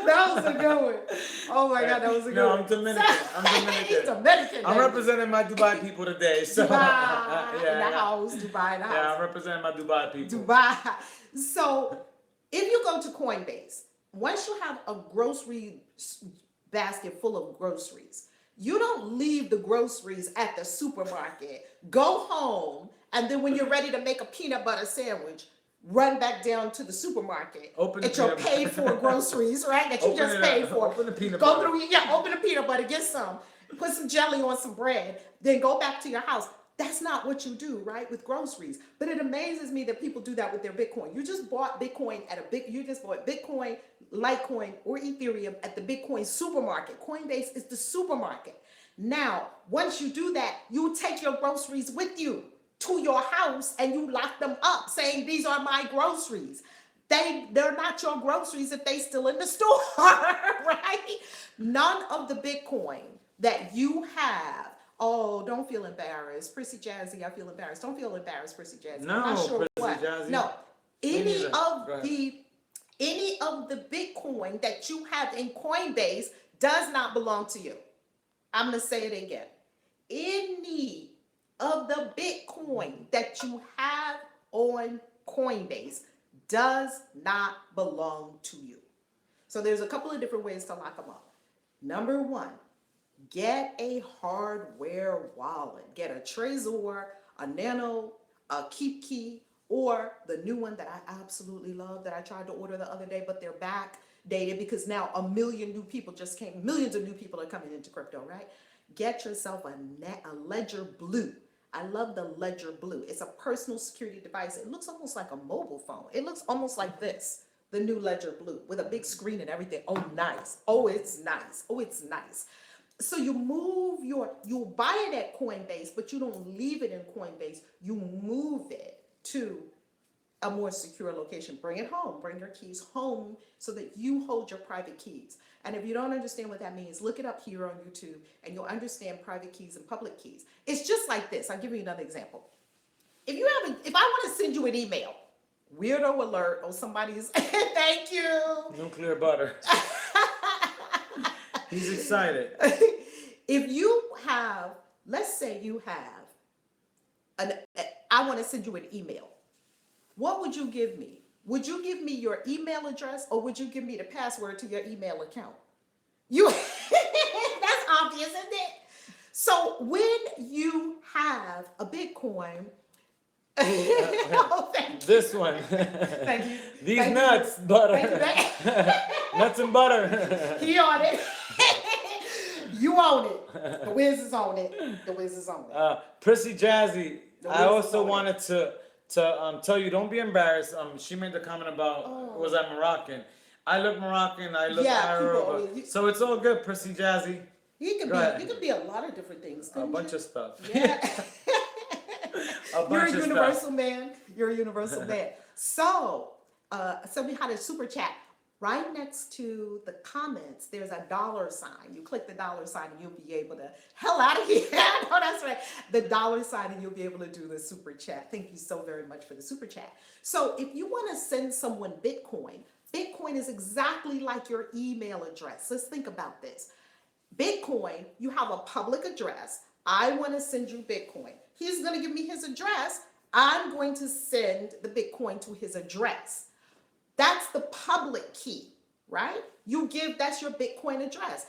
That was a good one. Oh my God, that was a good one. No, I'm Dominican. He's Dominican. I'm representing my Dubai people today. So. Dubai in the house. Dubai in the house. Yeah, I'm representing my Dubai people. Dubai. So if you go to Coinbase, once you have a grocery basket full of groceries, you don't leave the groceries at the supermarket, go home, and then when you're ready to make a peanut butter sandwich, run back down to the supermarket. Get your paid for groceries, right? That you just paid for. Open the peanut go butter. Through, open the peanut butter, get some, put some jelly on some bread, then go back to your house. That's not what you do, right? With groceries. But it amazes me that people do that with their Bitcoin. You just bought Bitcoin you just bought Bitcoin, Litecoin, or Ethereum at the Bitcoin supermarket. Coinbase is the supermarket. Now, once you do that, you take your groceries with you to your house and you lock them up saying, these are my groceries. They're not your groceries if they still in the store, right? None of the Bitcoin that you have. Oh, don't feel embarrassed. Prissy Jazzy, I feel embarrassed. Don't feel embarrassed, Prissy Jazzy. No, I'm not sure Prissy what. Jazzy. No. Any of the Bitcoin that you have in Coinbase does not belong to you. I'm going to say it again. Any of the Bitcoin that you have on Coinbase does not belong to you. So there's a couple of different ways to lock them up. Number one, get a hardware wallet. Get a Trezor, a Nano, a KeepKey, or the new one that I absolutely love that I tried to order the other day, but they're backdated because now millions of new people are coming into crypto, right? Get yourself a Ledger Blue. I love the Ledger Blue. It's a personal security device. It looks almost like a mobile phone. It looks almost like this, the new Ledger Blue with a big screen and everything. Oh, nice. Oh, it's nice. Oh, it's nice. So you buy it at Coinbase, but you don't leave it in Coinbase. You move it to a more secure location. Bring it home. Bring your keys home so that you hold your private keys. And if you don't understand what that means, look it up here on YouTube and you'll understand private keys and public keys. It's just like this. I'll give you another example. If I want to send you an email, weirdo alert on somebody's, thank you. Nuclear butter. He's excited. If you have, let's say you have, I want to send you an email. What would you give me? Would you give me your email address or would you give me the password to your email account? That's obvious, isn't it? So when you have a Bitcoin, this one. Thank you. These nuts, butter. Nuts and butter. He on it. You own it. The Wiz is on it. The Wiz is on it. Prissy Jazzy, I also wanted to tell you, don't be embarrassed. She made the comment about, was I Moroccan? I look Moroccan, I look Arab. So it's all good, Prissy Jazzy. You could be a lot of different things. A bunch of stuff. Yeah. You're a universal man. You're a universal man. So we had a super chat. Right next to the comments, there's a $sign. You click the $sign and you'll be able to, hell out of here. No, that's right. The $sign and you'll be able to do the super chat. Thank you so very much for the super chat. So if you want to send someone Bitcoin is exactly like your email address. Let's think about this. Bitcoin, you have a public address. I want to send you Bitcoin. He's going to give me his address. I'm going to send the Bitcoin to his address. That's the public key, right? That's your Bitcoin address.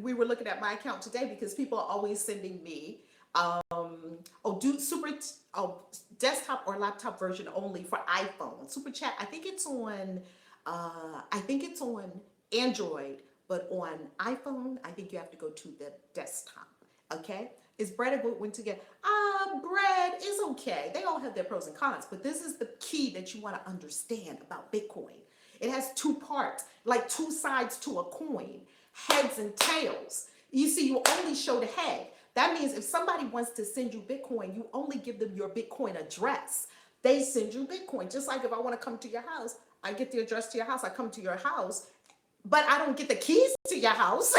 We were looking at my account today because people are always sending me Desktop or laptop version only for iPhone. Super Chat, I think it's on Android, but on iPhone, I think you have to go to the desktop. Okay? Is bread a good one to get? Bread is okay. They all have their pros and cons, but this is the key that you want to understand about Bitcoin. It has two parts, like two sides to a coin, heads and tails. You see, you only show the head. That means if somebody wants to send you Bitcoin, you only give them your Bitcoin address. They send you Bitcoin. Just like if I want to come to your house, I get the address to your house, I come to your house, but I don't get the keys to your house.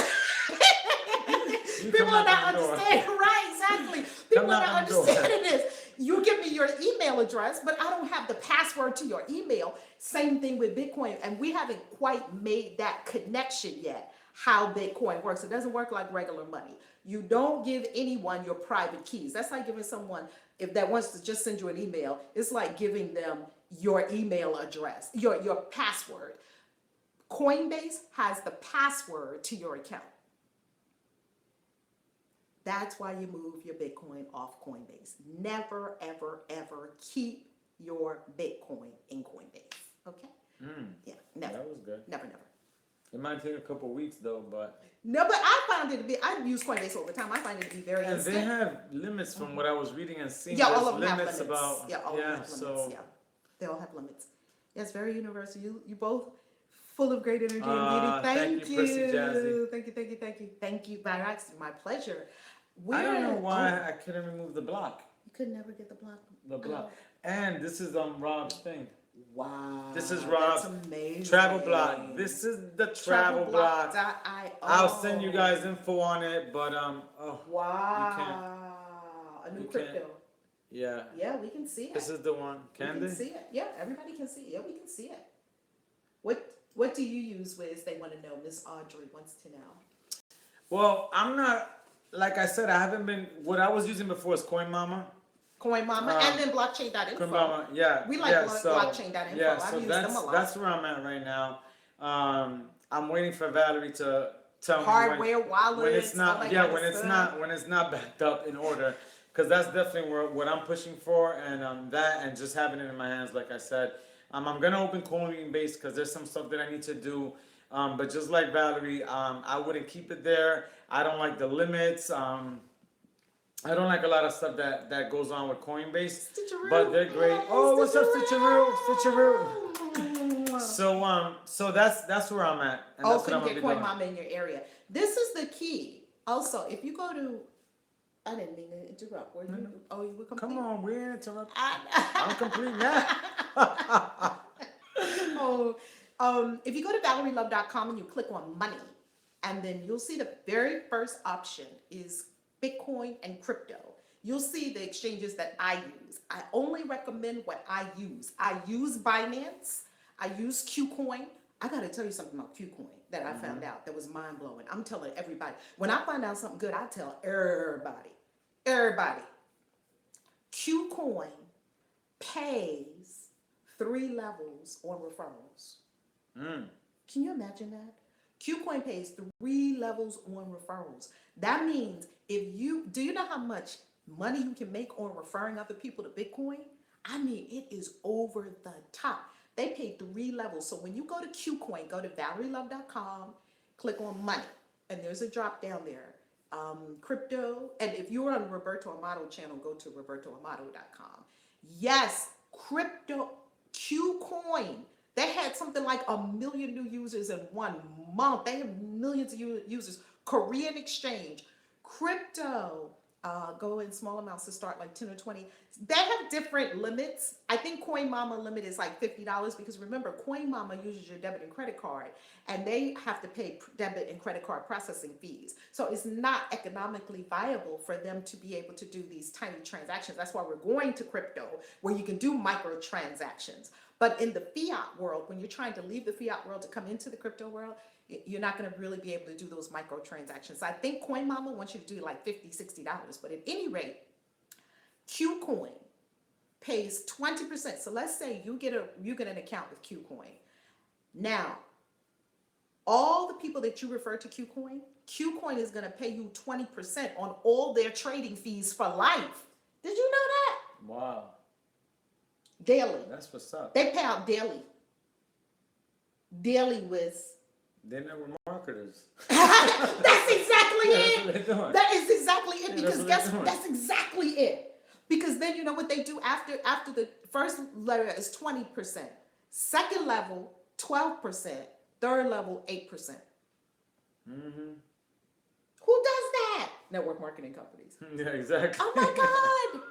People are not understanding, right? Exactly. People are not understanding this. You give me your email address, but I don't have the password to your email. Same thing with Bitcoin, and we haven't quite made that connection yet, how Bitcoin works. It doesn't work like regular money. You don't give anyone your private keys. That's like giving someone, if that wants to just send you an email, it's like giving them your email address, your password. Coinbase has the password to your account. That's why you move your Bitcoin off Coinbase. Never, ever, ever keep your Bitcoin in Coinbase. Okay? Yeah, never. That was good. Never. It might take a couple weeks though, but. No, but I found it to be, I use Coinbase all the time. I find it to be very And instant. they have limits from what I was reading and seeing. Yeah, all There's of them have limits. about, All of them have limits. so. Yeah, they all have limits. Yes, very universal. You both full of great energy and beauty. Thank you. Prissy Jazzy. Thank you, Valerie. It's my pleasure. I don't know why I couldn't remove the block. You could never get the block. The block. And this is Rob's thing. Wow. This is Rob's that's amazing. travel block. This is the travel block. I'll send you guys info on it, but wow. A new crypto. Yeah. Yeah, we can see it. This is the one. We can see it. Yeah, everybody can see it. Yeah, we can see it. What do you use, Wiz? They want to know. Miss Audrey wants to know. Well, I'm not, like I said, I haven't been, what I was using before is CoinMama. And then blockchain.info. CoinMama, yeah. We like blockchain.info. Yeah, I've so used them a lot. that's where I'm at right now. I'm waiting for Valerie to tell hardware me wallets, when it's not, when it's not backed up in order. Because that's definitely what I'm pushing for, and that, and just having it in my hands, like I said. I'm gonna open Coinbase because there's some stuff that I need to do. But just like Valerie, I wouldn't keep it there. I don't like the limits. I don't like a lot of stuff that goes on with Coinbase. But they're great. Oh, what's up, Stitcheroo? So that's where I'm at. And that's what I'm gonna be doing. CoinMama in your area. This is the key. Also, if you go to, I didn't mean to interrupt. Were you? Oh, you were complete. Come on, we ain't interrupting. I'm complete now. If you go to ValerieLove.com and you click on money, and then you'll see the very first option is Bitcoin and crypto. You'll see the exchanges that I use. I only recommend what I use. I use Binance. I use Qcoin. I got to tell you something about Qcoin that I found out that was mind blowing. I'm telling everybody. When I find out something good, I tell everybody. Qcoin pays 3 levels on referrals. Can you imagine that? Qcoin pays 3 levels on referrals. That means do you know how much money you can make on referring other people to Bitcoin? I mean, it is over the top. They pay 3 levels. So when you go to Qcoin, go to ValerieLove.com, click on money, and there's a drop down there. Crypto, and if you're on Roberto Amato channel, go to RobertoAmato.com. Yes, crypto, Qcoin. They had something like 1 million new users in 1 month. They have millions of users. Korean exchange, crypto, go in small amounts to start, like 10 or 20. They have different limits. I think CoinMama limit is like $50 because remember, CoinMama uses your debit and credit card, and they have to pay debit and credit card processing fees. So it's not economically viable for them to be able to do these tiny transactions. That's why we're going to crypto, where you can do microtransactions. But in the fiat world, when you're trying to leave the fiat world to come into the crypto world, you're not going to really be able to do those microtransactions. I think CoinMama wants you to do like $50, $60. But at any rate, Qcoin pays 20%. So let's say you get an account with Qcoin. Now, all the people that you refer to Qcoin, Qcoin is going to pay you 20% on all their trading fees for life. Did you know that? Wow. Daily. That's what's up. They pay out daily. Daily with. They're network marketers. That's exactly That's it. what they're doing. That is exactly it. Yeah, Because that's what they're doing. that's exactly it. Because then you know what they do after the first level is 20%, second level 12%, third level 8%. Mm-hmm. Who does that? Network marketing companies. Yeah, exactly. Oh my God.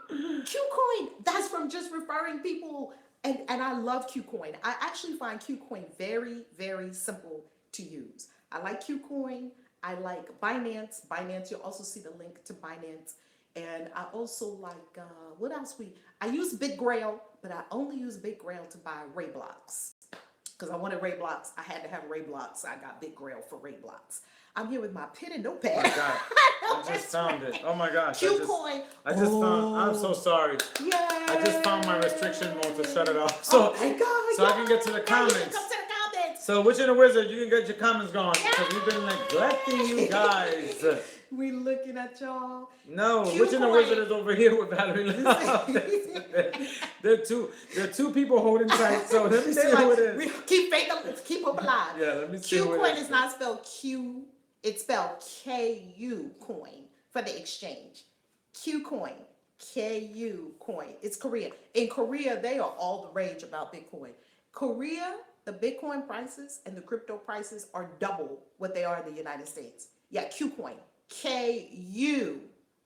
Qcoin. That's from just referring people. And I love Qcoin. I actually find Qcoin very, very simple to use. I like Qcoin. I like Binance. Binance, you'll also see the link to Binance. And I also like, what else I use BitGrail, but I only use BitGrail to buy Ray blocks. Because I wanted Ray blocks. I had to have Ray blocks. So I got BitGrail for Ray blocks. I'm here with my pen and notepad. Oh my God. I just found it. Oh my gosh. Qcoin. I just found, I'm so sorry. Yeah. I just found my restriction mode to shut it off. So, oh my God, so I can get to the comments. Come to the comments. So, Witch and the Wizard, you can get your comments going because we've been neglecting you guys. We looking at y'all. No, Qcoin. Witch and the Wizard is over here with Valerie. There are two people holding tight. So let me see who it is. We keep hope alive. Yeah, let me see who it Qcoin is. is not spelled Q. It's spelled KU coin for the exchange. Qcoin, KU coin. It's Korean. In Korea, they are all the rage about Bitcoin. Korea, the Bitcoin prices and the crypto prices are double what they are in the United States. Yeah, Qcoin, KU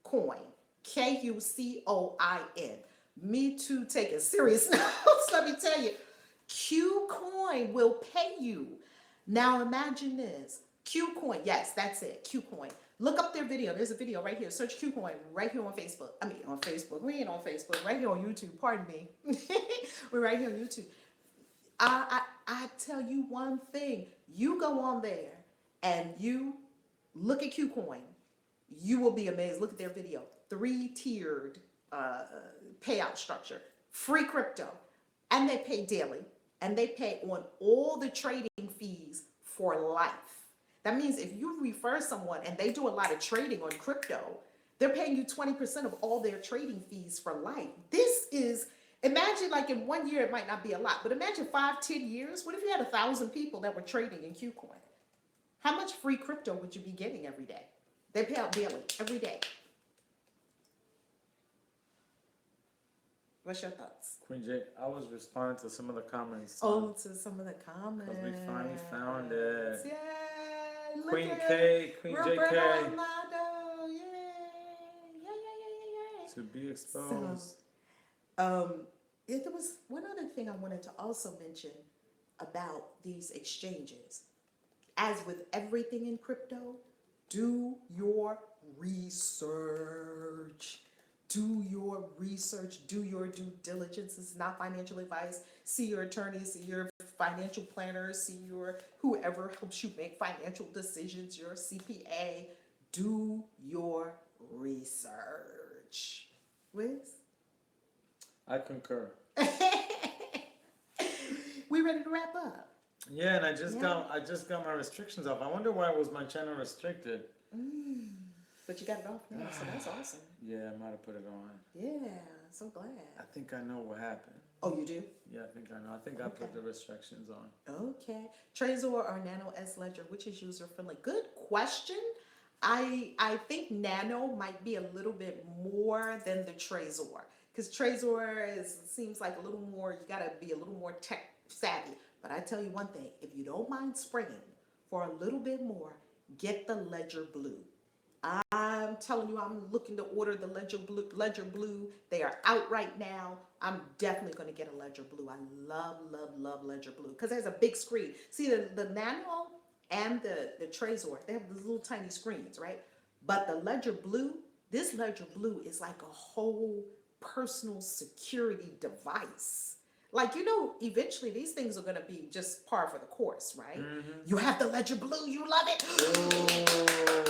coin, KUCOIN. Me too, taking serious notes. Let me tell you, Qcoin will pay you. Now imagine this. Qcoin, yes, that's it. Qcoin. Look up their video. There's a video right here. Search Qcoin right here on Facebook. I mean, on Facebook. We ain't on Facebook. Right here on YouTube. Pardon me. We're right here on YouTube. I tell you one thing. You go on there and you look at Qcoin. You will be amazed. Look at their video. 3-tiered payout structure. Free crypto. And they pay daily. And they pay on all the trading fees for life. That means if you refer someone and they do a lot of trading on crypto, they're paying you 20% of all their trading fees for life. This is, imagine like in 1 year, it might not be a lot, but imagine 5-10 years. What if you had 1,000 people that were trading in Qcoin? How much free crypto would you be getting every day? They pay out daily, every day. What's your thoughts? Queen J, I was responding to some of the comments. Oh, to some of the comments. Because we finally found it. Yeah. Look Queen at K, Queen Roberto JK. Armando, yay. Yay. To be exposed. There was one other thing I wanted to also mention about these exchanges. As with everything in crypto, do your research. Do your research, do your due diligence. It's not financial advice. See your attorney, see your financial planner, see your whoever helps you make financial decisions, your CPA. Do your research. Wiz? I concur. We ready to wrap up? Yeah, and I just got my restrictions off. I wonder why was my channel restricted. But you got it off now, so that's awesome. Yeah, I might have put it on. Yeah, so glad. I think I know what happened. Oh, you do? Yeah, I think I know. I think I put the restrictions on. Okay. Trezor or Nano S Ledger, which is user friendly? Good question. I think Nano might be a little bit more than the Trezor, because Trezor seems like a little more. You got to be a little more tech savvy. But I tell you one thing: if you don't mind springing for a little bit more, get the Ledger Blue. I'm telling you, I'm looking to order the Ledger Blue. They are out right now. I'm definitely going to get a Ledger Blue. I love Ledger Blue because it has a big screen. See, the Nano and the Trezor, they have these little tiny screens, right? But the Ledger Blue, this Ledger Blue is like a whole personal security device. Like, you know, eventually these things are going to be just par for the course, right? Mm-hmm. You have the Ledger Blue. You love it.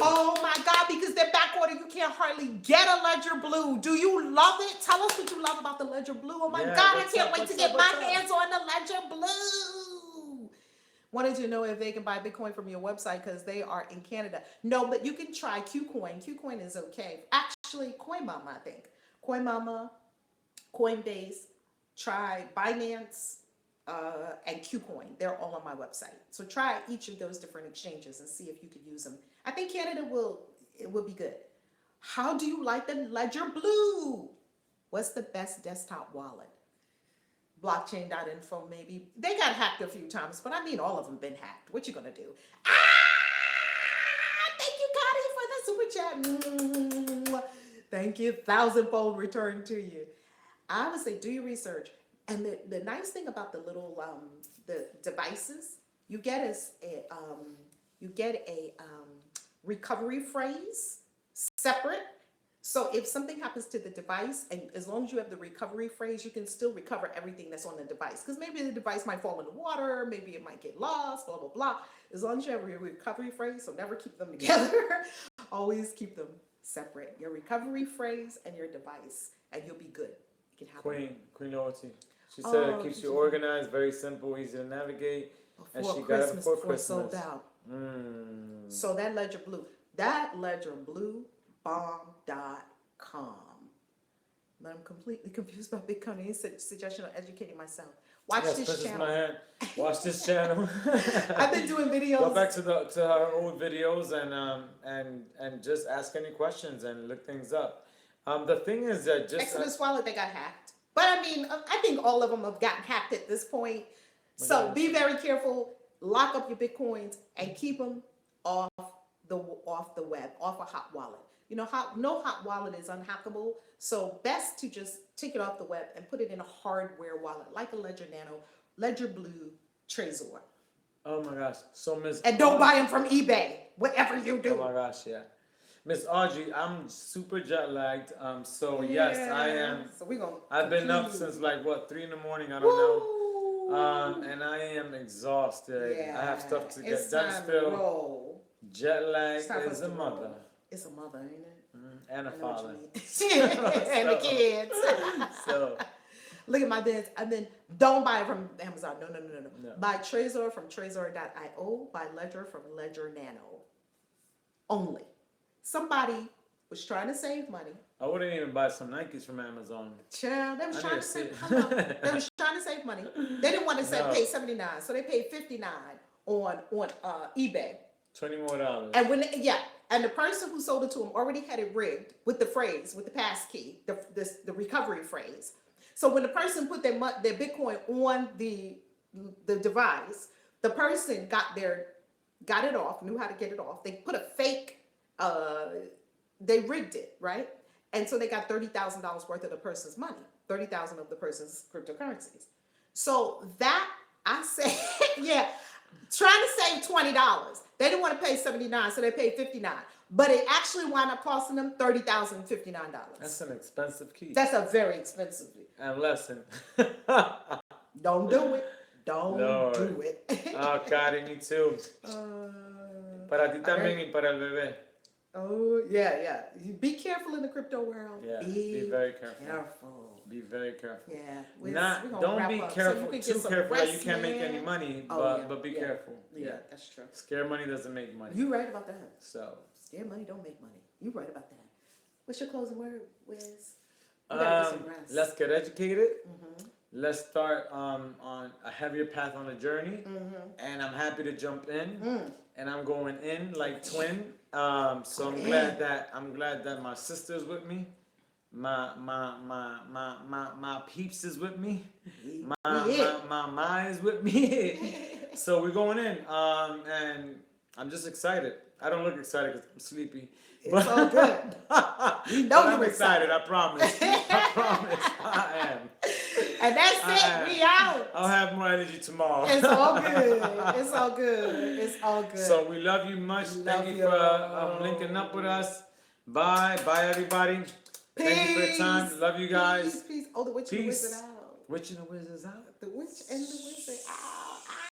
Oh, my God, because they're back order. You can't hardly get a Ledger Blue. Do you love it? Tell us what you love about the Ledger Blue. Oh, my God, I can't wait to get my hands on the Ledger Blue. wanted to know if they can buy Bitcoin from your website because they are in Canada. No, but you can try KuCoin. KuCoin is okay. Actually, CoinMama, I think. CoinMama, Coinbase, try Binance, and KuCoin. They're all on my website. So try each of those different exchanges and see if you could use them. I think Canada will be good. How do you like the Ledger Blue? What's the best desktop wallet? Blockchain.info maybe. They got hacked a few times, but I mean all of them been hacked. What you gonna do? Thank you, Gotti, for the super chat. Thank you. 1,000-fold return to you. I would say do your research. And the nice thing about the little the devices, you get a recovery phrase separate. So if something happens to the device, and as long as you have the recovery phrase, you can still recover everything that's on the device. Because maybe the device might fall in the water, maybe it might get lost, blah, blah, blah. As long as you have your recovery phrase, so never keep them together. Always keep them separate. Your recovery phrase and your device, and you'll be good. You can have Queen Loyalty. She said it keeps you organized, very simple, easy to navigate. And she got it before Christmas. Sold out. So that Ledger Blue, bomb.com. But I'm completely confused about Bitcoin. Any suggestion on educating myself? Watch this channel. Watch this channel. I've been doing videos. Go back to her old videos and just ask any questions and look things up. The thing is that just Exodus Wallet, they got hacked. But I mean, I think all of them have gotten hacked at this point. So be very careful. Lock up your Bitcoins and keep them off the web, off a hot wallet. You know, no hot wallet is unhackable. So best to just take it off the web and put it in a hardware wallet, like a Ledger Nano, Ledger Blue, Trezor. Oh my gosh. So Miss And don't buy them from eBay, whatever you do. Oh my gosh, yeah. Miss Audrey, I'm super jet lagged. So yes, I am. So I've been up since like 3 in the morning. I don't know. And I am exhausted. Yeah. I have stuff to get It's done time to still. roll. Jet lag It's time for is us a to mother. roll. It's a mother, ain't it? And a I know what father. you mean. And the kids. So Look at my bids. And then don't buy it from Amazon. No. No. Buy Trezor from Trezor.io. Buy Ledger from Ledger Nano. Only. Somebody was trying to save money. I wouldn't even buy some Nikes from Amazon. Child, they was I trying need to to save. see it. They was trying to save money. They didn't want to No. pay $79, so they paid $59 on eBay. $20 more. And and the person who sold it to him already had it rigged with the phrase, with the pass key, the recovery phrase. So when the person put their Bitcoin on the device, the person got it off, knew how to get it off. They put a fake, they rigged it, right? And so they got $30,000 worth of the person's money, 30,000 of the person's cryptocurrencies. So that, I said, yeah, trying to save $20. They didn't want to pay $79, so they paid $59. But it actually wound up costing them $30,059. That's an expensive key. That's a very expensive key. And lesson. Don't do it. Don't do it. Oh, Cari, me too. Para ti también y para el bebé. Oh, yeah. You be careful in the crypto world. Yeah, be very careful. Be very careful. Yeah. Don't be careful, too careful that you can't make any money, but be careful. Yeah, that's true. Scare money doesn't make money. You're right about that. So. Scare money don't make money. You're right about that. What's your closing word, Wiz? Let's get educated. Let's start on a heavier path on the journey. And I'm happy to jump in. And I'm going in like twin. So I'm glad that my sister's with me. My peeps is with me. My is with me. So we're going in. And I'm just excited. I don't look excited because I'm sleepy. It's all good. I'm excited. I promise. I am. And that's it. We out. I'll have more energy tomorrow. It's all good. It's all good. So we love you much. Thank you for linking up with us. Bye, everybody. Peace. Thank you for your time. Love you guys. Peace. Oh, the witch and the wizard out. Witch and the wizard's out. The witch and the wizard out.